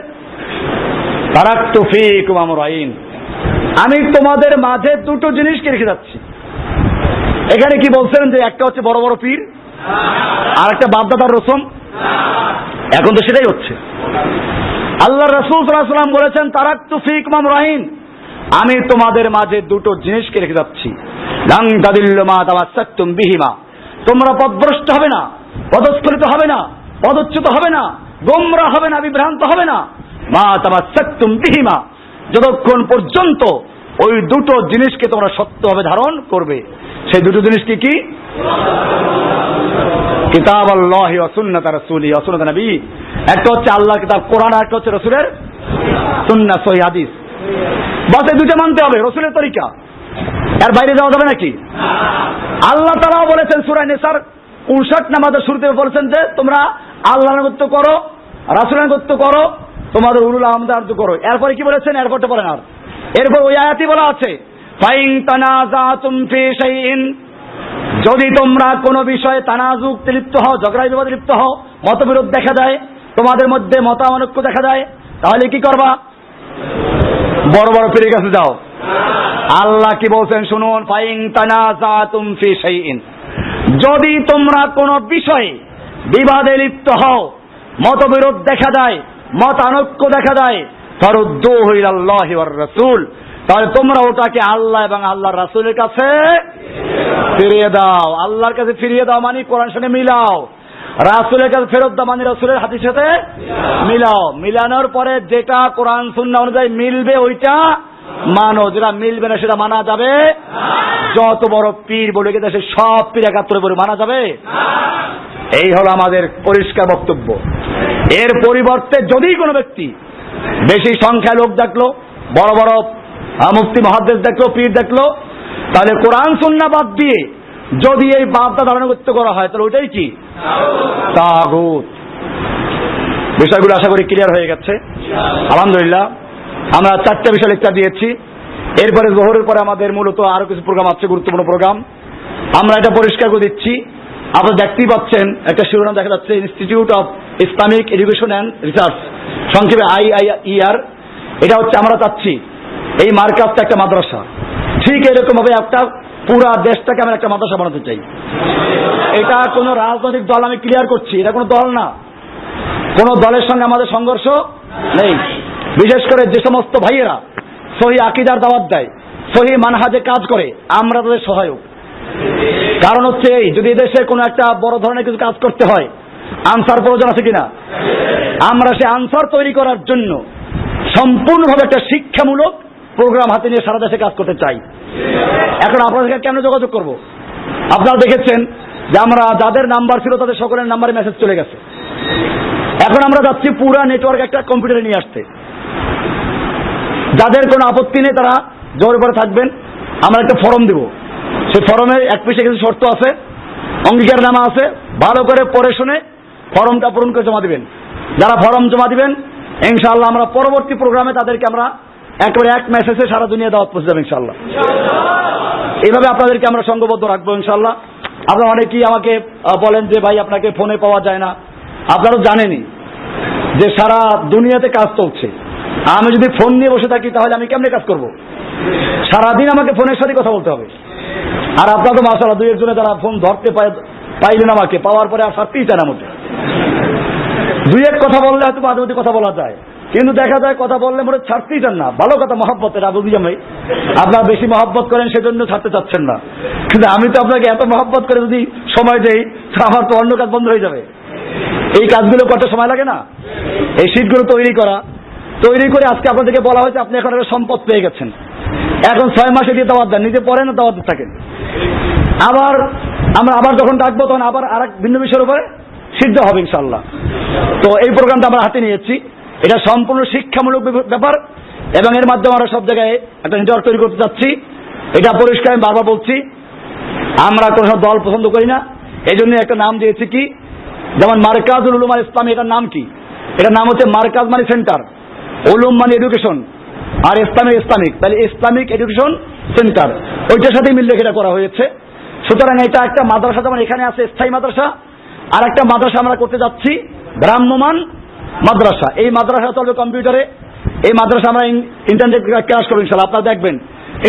তারাকতু ফীকুম আমরাইন, আমি তোমাদের মাঝে দুটো জিনিসকে রেখে যাচ্ছি। এখানে কি বলছেন যে একটা হচ্ছে বড় বড় পীর আর একটা বাপদাদার রসম? এখন তো সেটাই হচ্ছে। আল্লাহ রাসূল সাল্লাল্লাহু আলাইহি ওয়াসাল্লাম বলেছেন, তারাকতু ফীকুম আমরাইন, আমি তোমাদের মাঝে দুটো জিনিসকে রেখে যাচ্ছি, লান তাদিল্লু মা তামাসসাকতুম বিহিমা, তোমরা পথভ্রষ্ট হবে না, পদস্খলিত হবে না, পদচ্যুত হবে না, গোমরা হবে না, বিভ্রান্ত হবে না, মা তামাসসাকতুম বিহিমা, যতক্ষণ পর্যন্ত ওই দুটো জিনিসকে তোমরা শক্তভাবে ধারণ করবে। সেই দুটো জিনিস কি কি? কিতাব আল্লাহি ওয়া সুন্নাত রাসূলি ওয়া সুন্নাত নবী, একটা হচ্ছে আল্লাহর কিতাব কোরআন, আর একটা হচ্ছে রাসূলের সুন্নাহ সহিহ হাদিস। বাস এই দুটো মানতে হবে, রাসূলের তরিকা, এর বাইরে যাওয়া যাবে নাকি? আল্লাহ তাআলা বলেছেন সূরা নিসার 59 নামাজের শুরুতে বলেছেন যে তোমরা আল্লাহর আনুগত্য করো, রাসূলের আনুগত্য করো, তোমাদের উলুল আমদের আনুগত্য করো। এরপরে কি বলেছেন? এরপরটা বলেন আর এরপর ওই আয়াতই বলা আছে, ফাইন তানাযাতুম ফি শাইইন, যদি তোমরা কোনো বিষয়ে তানাজুতে লিপ্ত হও, ঝগড়া বিবাদে লিপ্ত হও, মতবিরোধ দেখা যায়, তোমাদের মধ্যে মতানৈক্য দেখা যায়, তাহলে কি করবা? বড় বড় পীরের কাছে যাও। আল্লাহ কি বলছেন শুনুন, ফাইন তানাযাতুম ফি শাইইন, যদি তোমরা কোনো বিষয়ে বিবাদে লিপ্ত হও, মতবিরোধ দেখা যায়, মতানৈক্য দেখা যায়, ফারুদ্দুহু ইলাল্লাহি ওয়ার রাসূল, তাহলে তোমরা ওটাকে আল্লাহ এবং আল্লাহর রাসূলের কাছে ফিরিয়ে দাও। আল্লাহর কাছে ফিরিয়ে দাও মানে কোরআনের সঙ্গে মিলাও, রাসূলের কাছে ফেরত দাও মানে রাসূলের হাদিসের সাথে মিলাও। মিলানোর পরে যেটা কোরআন সুন্নাহ অনুযায়ী মিলবে ওইটা মানো, যেটা মিলবে না সেটা মানা যাবে। যত বড় পীর বলে গেছে সব পীর একাত্তরে বলে মানা যাবে? এই হলো আমাদের পরিষ্কার বক্তব্য। এর পরিবর্তে যদি কোনো ব্যক্তি বেশি সংখ্যায় লোক দেখলো, বড় বড় মুফতি মুহাদ্দিস দেখলো, পীর দেখলো, তাহলে কোরআন সুন্নাহ বাদ দিয়ে যদি এই বাপদাদার আনুগত্য করা হয় তাহলে ওইটাই কি? তাগুত। বিষয়গুলো আশা করি ক্লিয়ার হয়ে গেছে আলহামদুলিল্লাহ। আমরা 4টা বিষয় লেকচার দিয়েছি, এরপরে জোহরের পরে আমাদের মূলত আরো কিছু প্রোগ্রাম আছে, গুরুত্বপূর্ণ প্রোগ্রাম। আমরা এটা পরিষ্কার করে দিচ্ছি, আপনারা দেখতেই পাচ্ছেন একটা শিরোনাম দেখা যাচ্ছে, institute of Islamic education and research, সংক্ষেপে IIER। এটা হচ্ছে আমরা চাচ্ছি এই মার্কাজটা একটা মাদ্রাসা, ঠিক এরকম ভাবে একটা পুরা দেশটাকে আমরা একটা মাদ্রাসা বানাতে চাই। এটা কোনো রাজনৈতিক দল, আমি ক্লিয়ার করছি, এটা কোনো দল না, কোন দলের সঙ্গে আমাদের সংঘর্ষ নেই। বিশেষ করে যে সমস্ত ভাইয়েরা সহি আকীদার দাওয়াত দেয়, সহি মানহাজে কাজ করে, আমরা তাদের সহায়ক। কারণ হচ্ছে এই, যদি এদেশে কোনো একটা বড় ধরনের কিছু কাজ করতে হয়, আনসার প্রয়োজন আছে কিনা? আমরা সে আনসার তৈরি করার জন্য সম্পূর্ণভাবে একটা শিক্ষামূলক প্রোগ্রাম হাতে নিয়ে সারা দেশে কাজ করতে চাই। এখন আপনাদের কেন যোগাযোগ করব? আপনারা দেখেছেন যে আমরা যাদের নাম্বার ছিল তাদের সকলের নাম্বারে মেসেজ চলে গেছে। এখন আমরা যাচ্ছি পুরা নেটওয়ার্ক একটা কম্পিউটারে নিয়ে আসতে। যাদের কোনো আপত্তি নেই তারা জোর করে থাকবেন, আমরা একটা ফর্ম দেব, সেই ফর্মে এক পেশে কিছু শর্ত আছে, অঙ্গীকারনামা আছে, ভালো করে পড়ে শুনে ফর্মটা পূরণ করে জমা দিবেন। যারা ফর্ম জমা দিবেন ইনশাআল্লাহ আমরা পরবর্তী প্রোগ্রামে তাদেরকে আমরা একেবারে এক মেসেজে সারা দুনিয়া দাওয়াত পৌঁছে যাবে ইনশাআল্লাহ। এইভাবে আপনাদেরকে আমরা সংঘবদ্ধ রাখবো ইনশাআল্লাহ। আপনারা অনেকেই আমাকে বলেন যে ভাই আপনাকে ফোনে পাওয়া যায় না। আপনারা জানেনই যে সারা দুনিয়াতে কাজ চলছে, আমি যদি ফোন নিয়ে বসে থাকি তাহলে আমি কেমনে কাজ করব? সারাদিন আমাকে ফোনের সাথে কথা বলতে হবে। আর আপনারা তো মাশাআল্লাহ দুই একজনে যারা ফোন ধরতে পাইলেন, আমাকে পাওয়ার পরে আর ছাড়তেই চায় না মোটে। দুই এক কথা বললে হয়তো মাঝে মধ্যে কথা বলা যায়, কিন্তু দেখা যায় কথা বললে মোটে ছাড়তেই চান না। ভালো কথা, মহব্বতের আবু দিয়ামাই আপনারা বেশি মহব্বত করেন সেজন্য ছাড়তে চাচ্ছেন না, কিন্তু আমি তো আপনাকে এত মহব্বত করে যদি সময় দেই আমার তো অন্য কাজ বন্ধ হয়ে যাবে। এই কাজগুলো করতে সময় লাগে না? এই শীটগুলো তৈরি করে আজকে আপনাদেরকে বলা হয়েছে আপনি এখন একটা সম্পদ পেয়ে গেছেন, এখন 6 মাসে দিয়ে দাওয়াত দেন, নিজে পড়েন না দাওয়াত থাকেন। আবার আমরা আবার যখন ডাকবো তখন আবার আরেক ভিন্ন বিষয়ের উপরে সিদ্ধ হবে ইনশাআল্লাহ। তো এই প্রোগ্রামটা আমরা হাতে নিয়েছি, এটা সম্পূর্ণ শিক্ষামূলক ব্যাপার এবং এর মাধ্যমে আমরা সব জায়গায় একটা নেটওয়ার্ক তৈরি করতে চাচ্ছি। এটা পরিষ্কার আমি বারবার বলছি, আমরা কোনো দল পছন্দ করি না, এই জন্য একটা নাম দিয়েছি কি, যেমন মারকাজুল উলুম আল ইসলামী, এটার নাম কি? এটার নাম হচ্ছে মারকাজ মানে সেন্টার, উলুম মানে এডুকেশন, আর ইসলামিক তাহলে ইসলামিক এডুকেশন সেন্টার, ওইটার সাথে মিল রেখে এটা করা হয়েছে। সুতরাং এটা একটা মাদ্রাসা, যেমন এখানে আছে স্থায়ী মাদ্রাসা, আর একটা মাদ্রাসা আমরা করতে যাচ্ছি ভ্রাম্যমান মাদ্রাসা। এই মাদ্রাসা চলবে কম্পিউটারে, এই মাদ্রাসা আমরা ইন্টারনেট ক্লাস করবো ইনশাআল্লাহ। আপনারা দেখবেন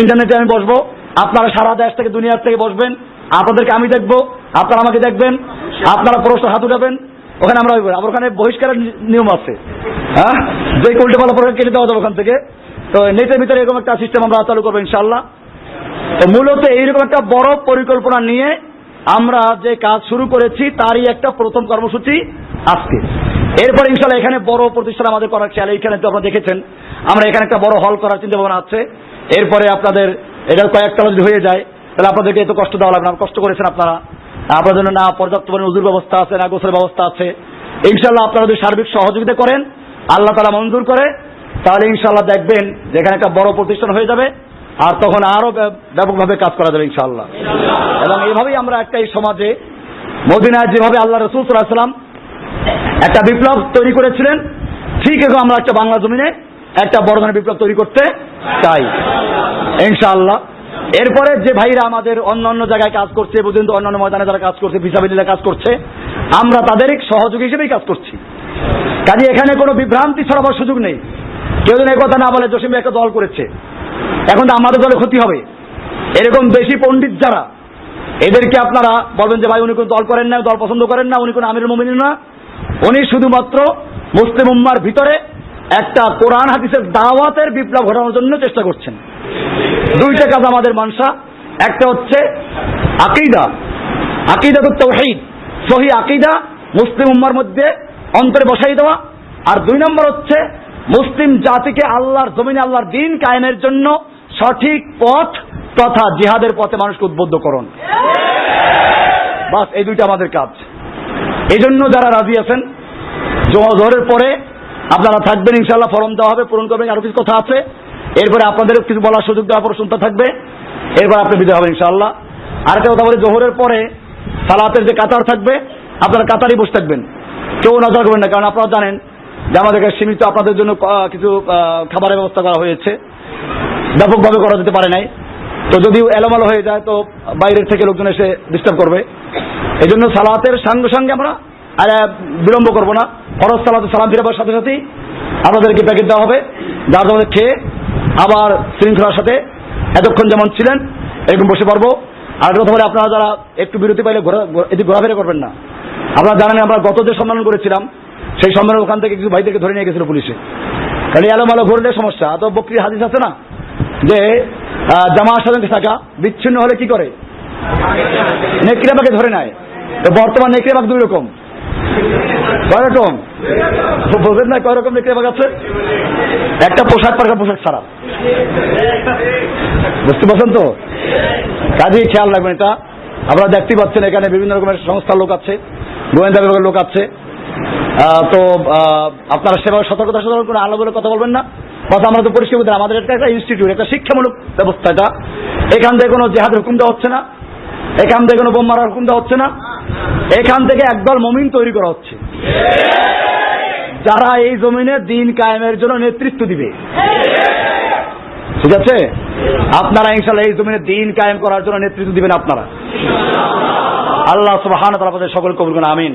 ইন্টারনেটে আমি বসবো, আপনারা সারা দেশ থেকে দুনিয়ার থেকে বসবেন, আপনাদেরকে আমি দেখবো, আপনারা আমাকে দেখবেন, আপনারা প্রশ্ন হাত উঠাবেন, ওখানে আমরা আবার ওখানে বহিষ্কারের নিয়ম আছে, হ্যাঁ, যে উল্টে পাল্টা পরে কেটে দেওয়া যাবে ওখান থেকে। তো নেটের ভিতরে এরকম একটা সিস্টেম আমরা চালু করবো ইনশাআল্লাহ। তো মূলত এইরকম একটা বড় পরিকল্পনা নিয়ে আমরা যে কাজ শুরু করেছি তারই একটা প্রথম কর্মসূচি আজকে। এরপর ইনশাআল্লাহ এখানে বড় প্রতিষ্ঠান আমাদের করার খেয়াল, এইখানে তো আপনারা দেখেছেন আমরা এখানে একটা বড় হল করার চিন্তা ভাবনা আছে। এরপরে আপনাদের এটা কয়েকতলা যদি হয়ে যায় তাহলে আপনাদেরকে এত কষ্ট দেওয়া লাগবে না, কষ্ট করেছেন আপনারা, আপনাদের জন্য না পর্যাপ্ত পরিমাণ উজুর ব্যবস্থা আছে, না গোসলের ব্যবস্থা আছে। ইনশাআল্লাহ আপনারা যদি সার্বিক সহযোগিতা করেন, আল্লাহ তাআলা মঞ্জুর করে, তাহলে ইনশাআল্লাহ দেখবেন যেখানে একটা বড় প্রতিষ্ঠান হয়ে যাবে, আর তখন আরো ব্যাপকভাবে কাজ করা যাবে ইনশাআল্লাহ। এবং এইভাবেই আমরা একটা এই সমাজে মদিনায় যেভাবে আল্লাহ রাসূল সাল্লাল্লাহু আলাইহি ওয়াসাল্লাম একটা বিপ্লব তৈরি করেছিলেন, ঠিক এরকম আমরা একটা বাংলা জমিনে একটা বড় ধরনের বিপ্লব তৈরি করতে চাই ইনশাআল্লাহ। এরপরে যে ভাইরা আমাদের অন্য জায়গায় কাজ করছে, পর্যন্ত অন্যান্য ময়দানে যারা কাজ করছে, ফিসাবিলিল্লাহ কাজ করছে, আমরা তাদের সহযোগী হিসেবেই কাজ করছি। কাজে এখানে কোনো বিভ্রান্তি ছড়াবার সুযোগ নেই। কেউ যেন এই কথা না বলে জসিম ভাই একটা দল করেছে, এখন তো আমাদের দলে ক্ষতি হবে। এরকম বেশি পণ্ডিত যারা, এদেরকে আপনারা বলবেন যে ভাই উনি কোন দল করেন না, দল পছন্দ করেন না, উনি কোন আমিরুল মুমিনিন না, উনি শুধুমাত্র মুসলিম উম্মার ভিতরে একটা কোরআন হাদিসের দাওয়াতের বিপ্লব ঘটানোর জন্য চেষ্টা করছেন। দুইটা কাজ আমাদের মানসা, একটা হচ্ছে আকীদাতুত তাওহীদ, সহিহ আকীদা মুসলিম উম্মার মধ্যে অন্তরে বসাই দেওয়া, আর 2 নম্বর হচ্ছে মুসলিম জাতিকে আল্লাহর জমিনে আল্লাহর দ্বীন কায়েমের জন্য সঠিক পথ তথা জিহাদের পথে মানুষকে উদ্বুদ্ধ করুন। বাস এই দুইটা আমাদের কাজ। এই জন্য যারা রাজি আছেন জোহরের পরে আপনারা থাকবেন ইনশাআল্লাহ, ফরম দেওয়া হবে, পূরণ করবেন, আরো কিছু কথা আছে, এরপরে আপনাদের কিছু বলার সুযোগ দেওয়া প্রশ্ন থাকবে, এরপর আপনি বিদায় হবেন ইনশাআল্লাহ। আরেকটা কথা বলি, জোহরের পরে সালাতের যে কাতার থাকবে আপনারা কাতারই বসে থাকবেন, কেউ নজর করবেন না, কারণ আপনারা জানেন যে আমাদের কাছে সীমিত আপনাদের জন্য কিছু খাবারের ব্যবস্থা করা হয়েছে, ব্যাপকভাবে করা যেতে পারে নাই। তো যদি এলোমেলো হয়ে যায় তো বাইরের থেকে লোকজন এসে ডিস্টার্ব করবে। এই জন্য সালাতের সঙ্গে সঙ্গে আমরা বিলম্ব করবো না, ফরজ সালাতে সালাম ফিরাবার সাথে সাথেই আপনাদেরকে প্যাকেট দেওয়া হবে, যার জন্য খেয়ে আবার শৃঙ্খলার সাথে এতক্ষণ যেমন ছিলেন এরকম বসে পারবো। আর কথা বলে আপনারা যারা একটু বিরতি পাইলে এদিকে ঘোরাফেরা করবেন না। আপনারা জানেন আমরা গত যে সম্মেলন করেছিলাম সেই সম্মেলন ওখান থেকে কিছু ভাইদেরকে ধরে নিয়ে গেছিল পুলিশে, কারণ এলোমেলো ঘুরলে সমস্যা। তো বকরির হাদিস আছে না যে জামাআর সাথে থাকা বিচ্ছিন্ন হলে কি করে, নেকড়েবাকে ধরে নেয়। তো বর্তমান নেকড়েবাগ 2 রকম, কয় রকম বোঝেন না? কয় রকম নেকড়েবাগ আছে? একটা পোশাক পাল্টা পোশাক ছাড়া, বুঝতে পারছেন তো? কাজেই খেয়াল রাখবেন এটা। আপনারা দেখতে পাচ্ছেন এখানে বিভিন্ন রকমের সংস্থার লোক আছে, গোয়েন্দা বিভাগের লোক আছে। তো আপনারা সেভাবে সতর্কতা সতর্ক করে আলাদা কথা বলবেন না। কথা আমরা তো পরিষ্কার বলতে, আমাদের একটা ইনস্টিটিউট, একটা শিক্ষামূলক ব্যবস্থা এটা। এখান থেকে কোনো জেহাদের হুকুম দেওয়া হচ্ছে না, এখান থেকে কোনো বোম মারার হুকুম দেওয়া হচ্ছে না, এখান থেকে একদল মুমিন তৈরি করা হচ্ছে যারা এই জমিনে দ্বীন কায়েমের জন্য নেতৃত্ব দিবে। ঠিক আছে? আপনারা ইনশাআল্লাহ এই জমিনে দ্বীন কায়েম করার জন্য নেতৃত্ব দিবেন আপনারা। আল্লাহ সুবহানাহু ওয়া তাআলা সকল কবুল করুন, আমিন।